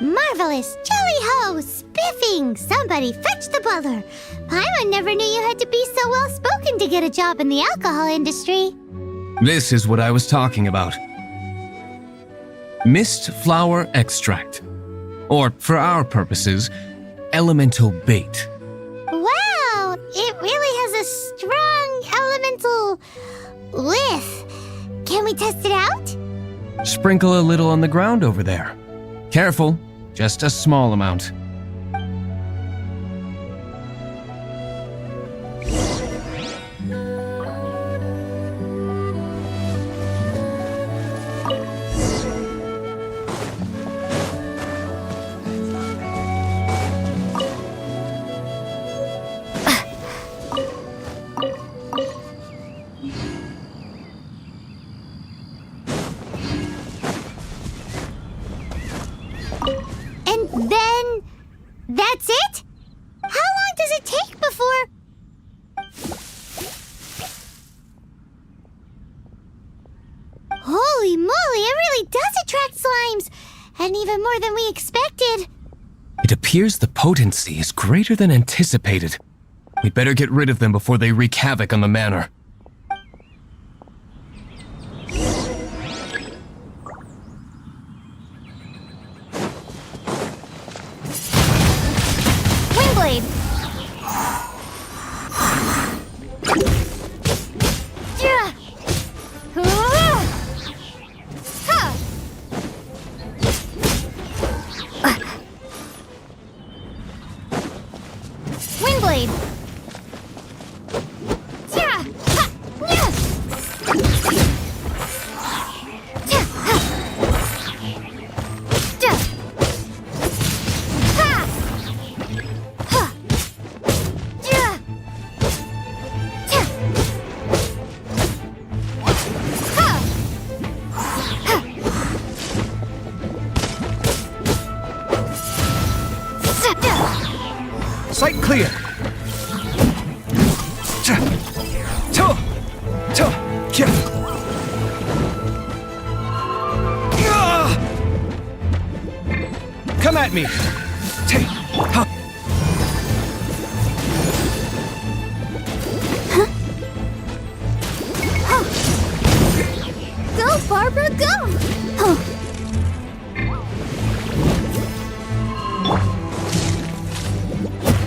Marvelous! Jolly ho! Spiffing! Somebody fetch the butler! Paimon never knew you had to be so well-spoken to get a job in the alcohol industry. This is what I was talking about. Mist flower extract. Or, for our purposes, elemental bait. Wow! It really has a strong elemental whiff. Can we test it out? Sprinkle a little on the ground over there. Careful, just a small amount. And then... that's it? How long does it take before... Holy moly, it really does attract slimes! And even more than we expected. It appears the potency is greater than anticipated. We'd better get rid of them before they wreak havoc on the manor. Windblade! Yeah. Huh. Windblade! Yeah. Ha. Yeah. Yeah. Ha. Yeah. Ha. Ha. Yeah. Yeah. Ha. Ha. Sight clear. Come at me. Go, Barbara, go!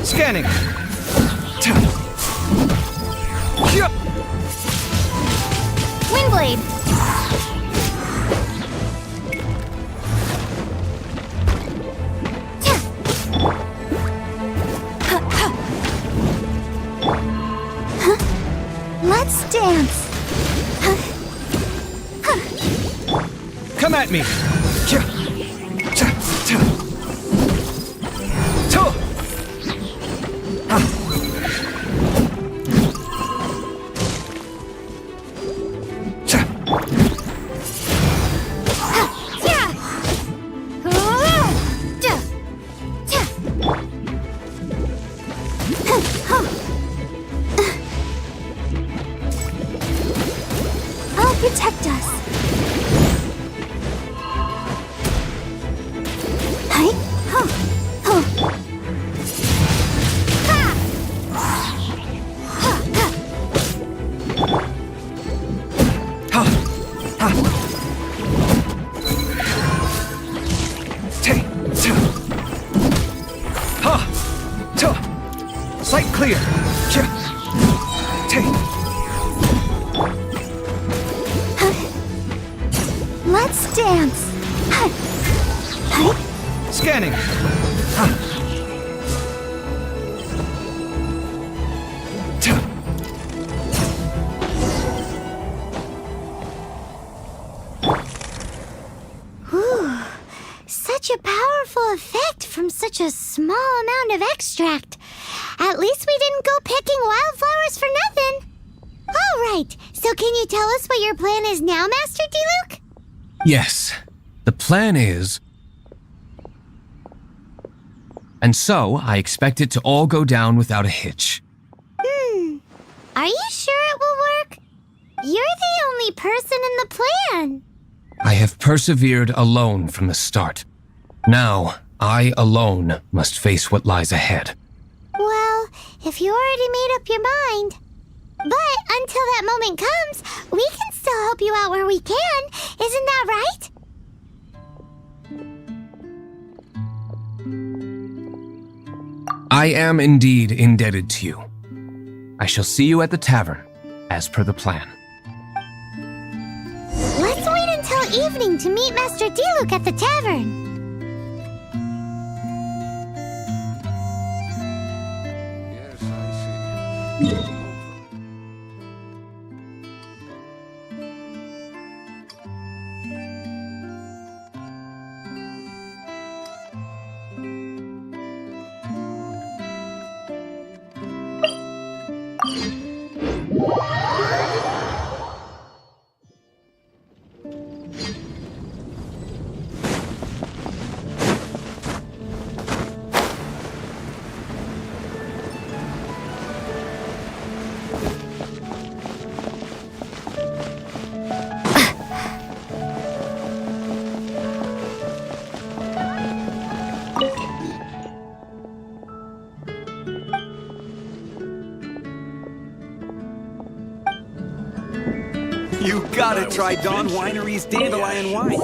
Scanning. Windblade! Let's dance. Come at me. I'll protect us. Hi. Huh. Huh. Ha. Ha. Ha. Ha. Clear. Let's dance. Scanning. Whew. Such a powerful effect from such a small amount of extract. At least we didn't go picking wildflowers for nothing. All right, so can you tell us what your plan is now, Master Diluc? Yes, the plan is... And so, I expect it to all go down without a hitch. Are you sure it will work? You're the only person in the plan. I have persevered alone from the start. Now, I alone must face what lies ahead. Well, if you already made up your mind. But until that moment comes, we can still help you out where we can. Isn't that right? I am indeed indebted to you. I shall see you at the tavern, as per the plan. Let's wait until evening to meet Master Diluc at the tavern. You gotta try Dawn Winery's Dandelion Wine.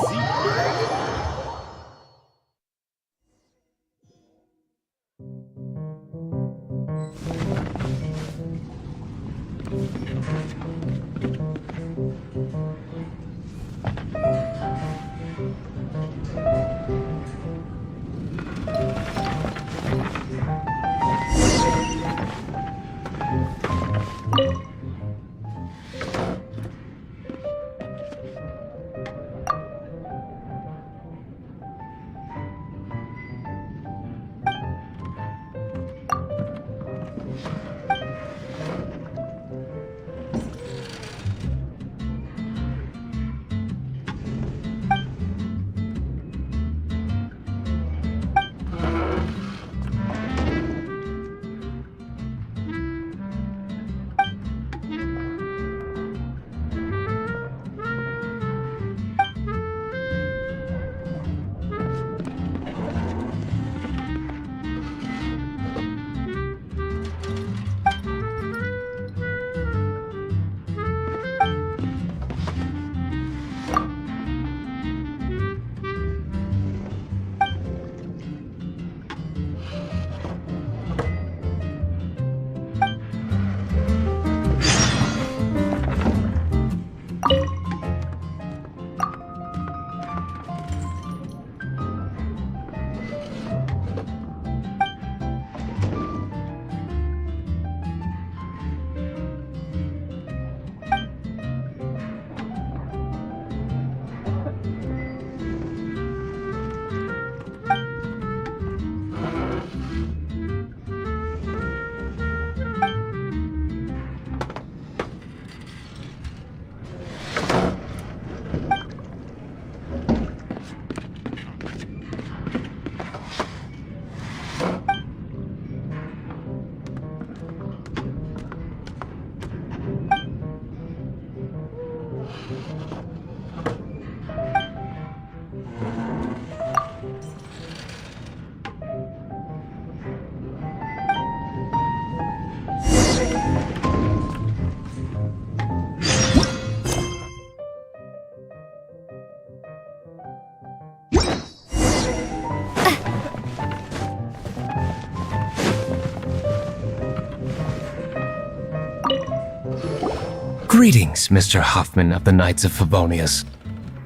Greetings, Mr. Hoffman of the Knights of Favonius.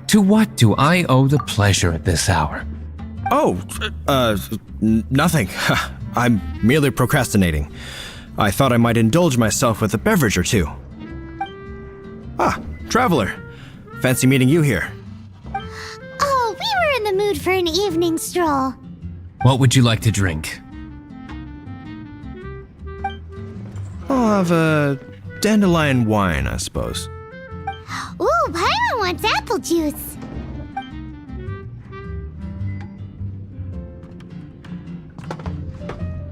To what do I owe the pleasure at this hour? Oh, nothing. I'm merely procrastinating. I thought I might indulge myself with a beverage or two. Ah, Traveler. Fancy meeting you here. Oh, we were in the mood for an evening stroll. What would you like to drink? I'll have a dandelion wine, I suppose. Ooh, Paimon wants apple juice.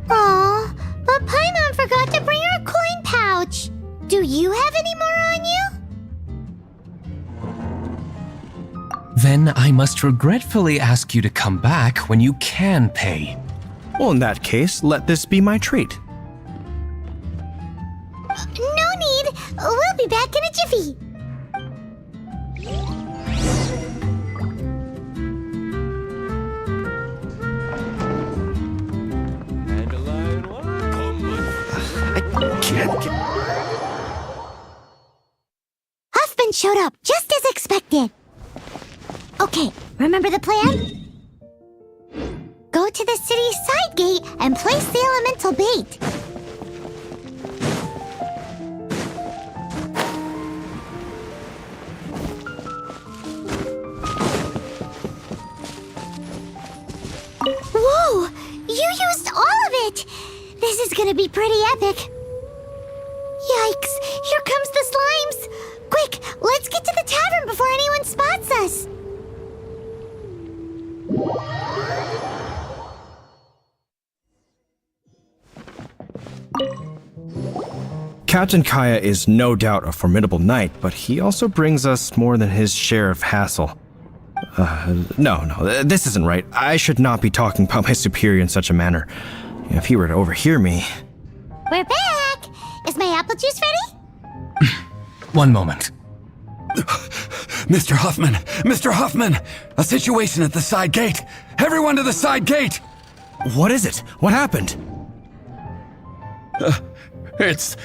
Aw, but Paimon forgot to bring her coin pouch. Do you have any more on you? Then I must regretfully ask you to come back when you can pay. Well, in that case, let this be my treat. No need. We'll be back in a jiffy. Huffman showed up, just as expected. Okay, remember the plan? Go to the city's side gate and place the elemental bait. Whoa! You used all of it! This is gonna be pretty epic. Yikes! Here comes the slimes! Quick, let's get to the tavern before anyone spots us! Captain Kaya is no doubt a formidable knight, but he also brings us more than his share of hassle. No, this isn't right. I should not be talking about my superior in such a manner. If he were to overhear me... We're back! Is my apple juice ready? One moment. Mr. Hoffman! Mr. Hoffman! A situation at the side gate! Everyone to the side gate! What is it? What happened? It's...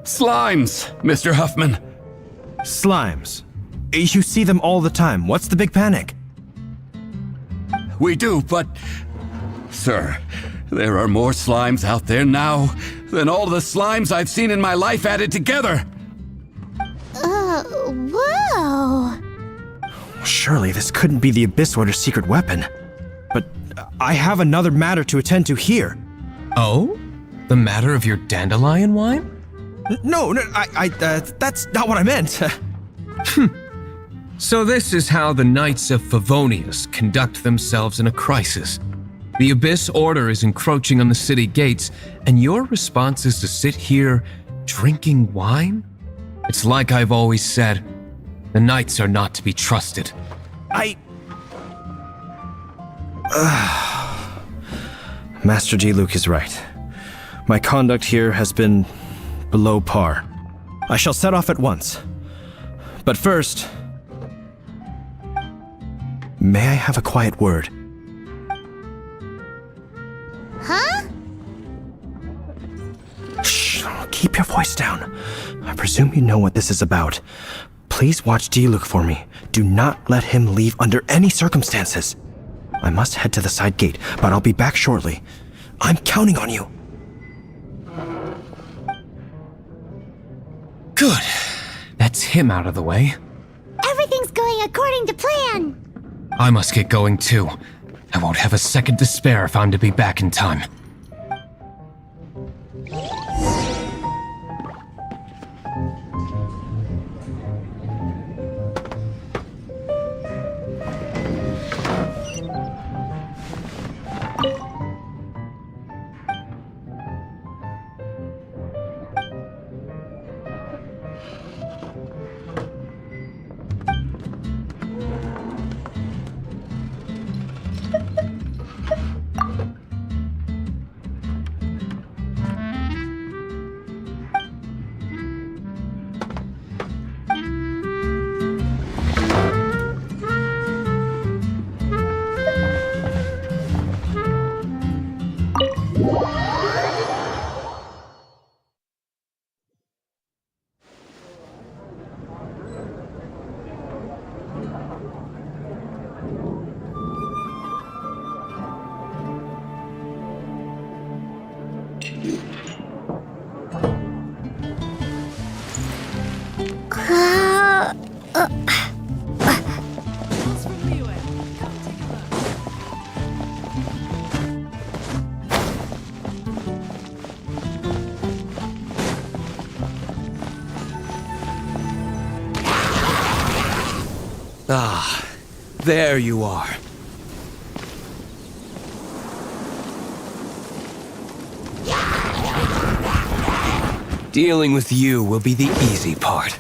slimes, Mr. Huffman. Slimes? You see them all the time. What's the big panic? We do, but... Sir, there are more slimes out there now than all the slimes I've seen in my life added together. Whoa. Surely this couldn't be the Abyss Order's secret weapon. But I have another matter to attend to here. Oh? The matter of your dandelion wine? No, that's not what I meant. So this is how the Knights of Favonius conduct themselves in a crisis. The Abyss Order is encroaching on the city gates, and your response is to sit here drinking wine? It's like I've always said, the Knights are not to be trusted. Master Diluc is right. My conduct here has been below par. I shall set off at once. But first... may I have a quiet word? Huh? Shh, keep your voice down. I presume you know what this is about. Please watch Diluc for me. Do not let him leave under any circumstances. I must head to the side gate, but I'll be back shortly. I'm counting on you. Good. That's him out of the way. Everything's going according to plan. I must get going too. I won't have a second to spare if I'm to be back in time. Ah, there you are. Dealing with you will be the easy part.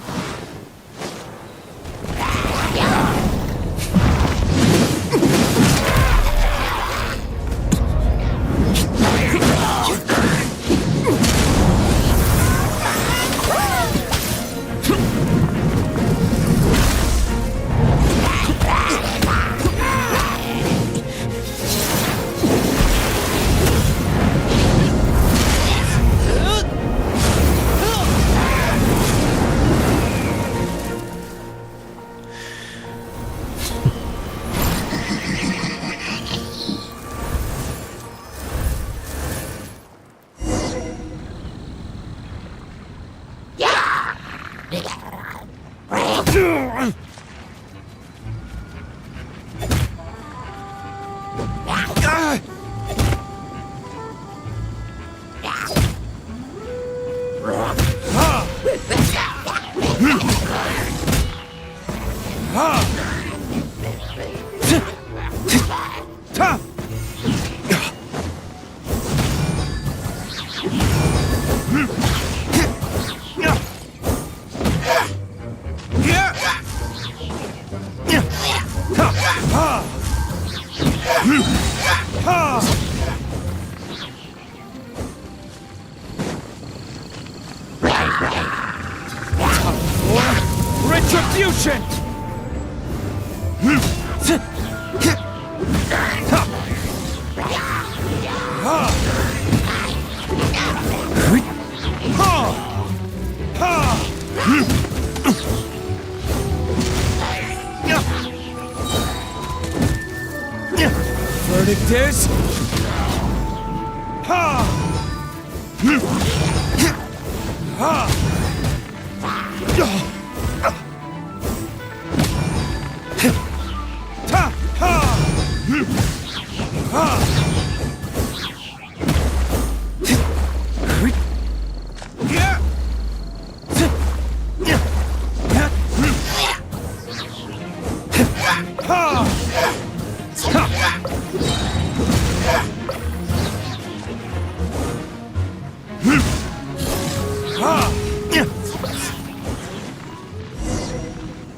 Retribution! Verdict is...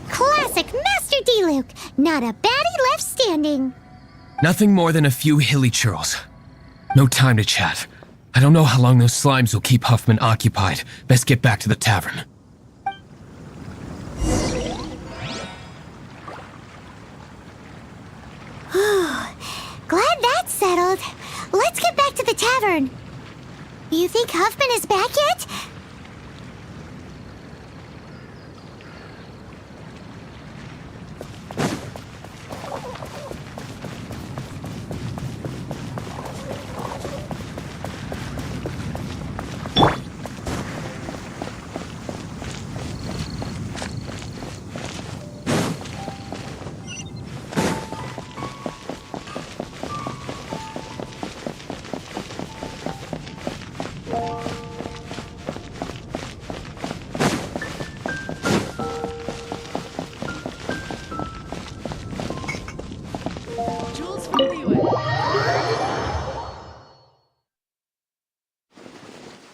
Classic Master D-Luke. Not a baddie left standing. Nothing more than a few hilly churls. No time to chat. I don't know how long those slimes will keep Huffman occupied. Best get back to the tavern. Glad that's settled. Let's get back to the tavern. You think Huffman is back yet?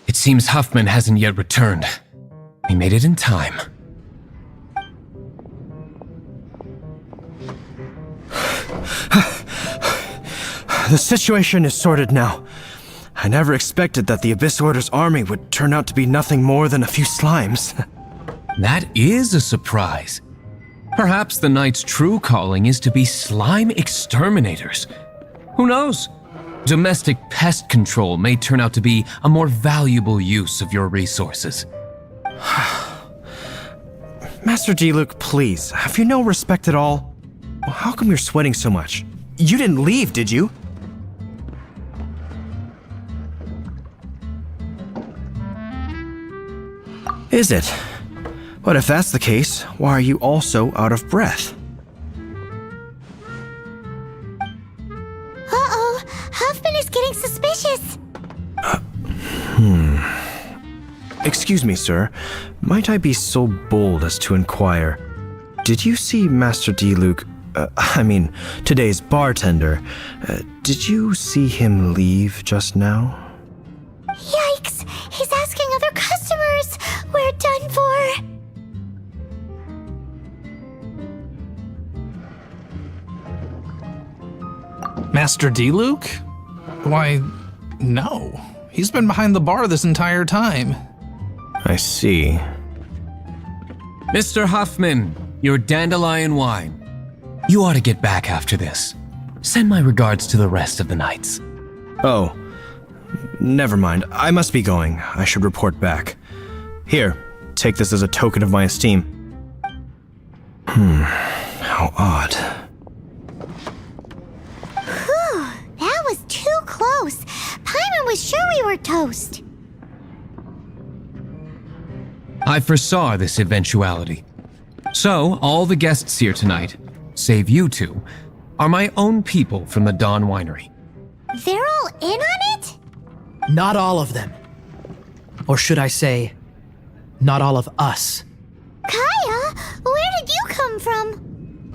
It seems Huffman hasn't yet returned. We made it in time. The situation is sorted now. I never expected that the Abyss Order's army would turn out to be nothing more than a few slimes. That is a surprise. Perhaps the Knight's true calling is to be slime exterminators. Who knows? Domestic pest control may turn out to be a more valuable use of your resources. Master D-Luke, please, have you no respect at all? How come you're sweating so much? You didn't leave, did you? Is it? But if that's the case, why are you also out of breath? Uh-oh, Huffman is getting suspicious. Excuse me, sir. Might I be so bold as to inquire, did you see Master D-Luke, today's bartender, did you see him leave just now? Yikes! He's asking other customers! We're done for! Master D-Luke? Why, no. He's been behind the bar this entire time. I see. Mr. Huffman, your dandelion wine. You ought to get back after this. Send my regards to the rest of the knights. Oh, never mind. I must be going. I should report back. Here, take this as a token of my esteem. How odd. Whew, that was too close. Paimon was sure we were toast. I foresaw this eventuality. So, all the guests here tonight, save you two, are my own people from the Dawn Winery. They're all in on it? Not all of them. Or should I say, not all of us. Kaya, where did you come from?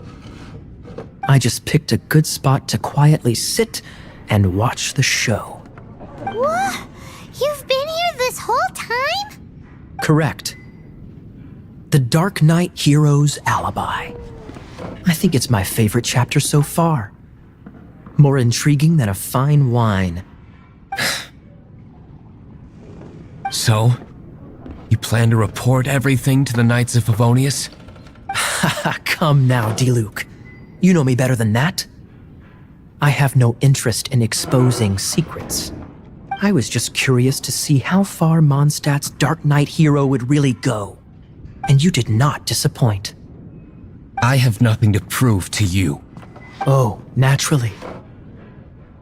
I just picked a good spot to quietly sit and watch the show. What? You've been here this whole time? Correct. The Darknight hero's alibi. I think it's my favorite chapter so far. More intriguing than a fine wine. So, you plan to report everything to the Knights of Favonius? Come now, D-Luke. You know me better than that. I have no interest in exposing secrets. I was just curious to see how far Mondstadt's Darknight hero would really go. And you did not disappoint. I have nothing to prove to you. Oh, naturally.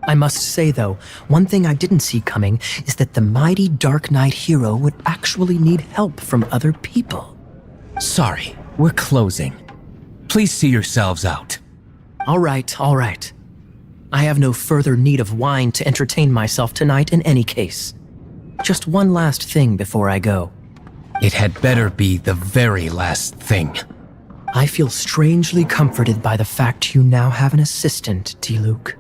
I must say, though, one thing I didn't see coming is that the mighty Darknight hero would actually need help from other people. Sorry, we're closing. Please see yourselves out. All right. I have no further need of wine to entertain myself tonight in any case. Just one last thing before I go. It had better be the very last thing. I feel strangely comforted by the fact you now have an assistant, D-Luke.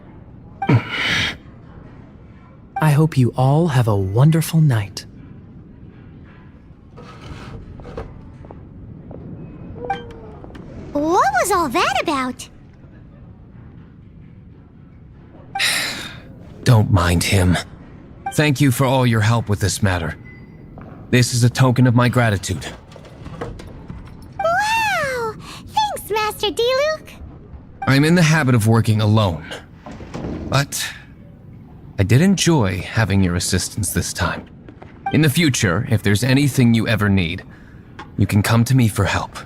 I hope you all have a wonderful night. What was all that about? Don't mind him. Thank you for all your help with this matter. This is a token of my gratitude. Wow! Thanks, Master D-Luke. I'm in the habit of working alone. But I did enjoy having your assistance this time. In the future, if there's anything you ever need, you can come to me for help.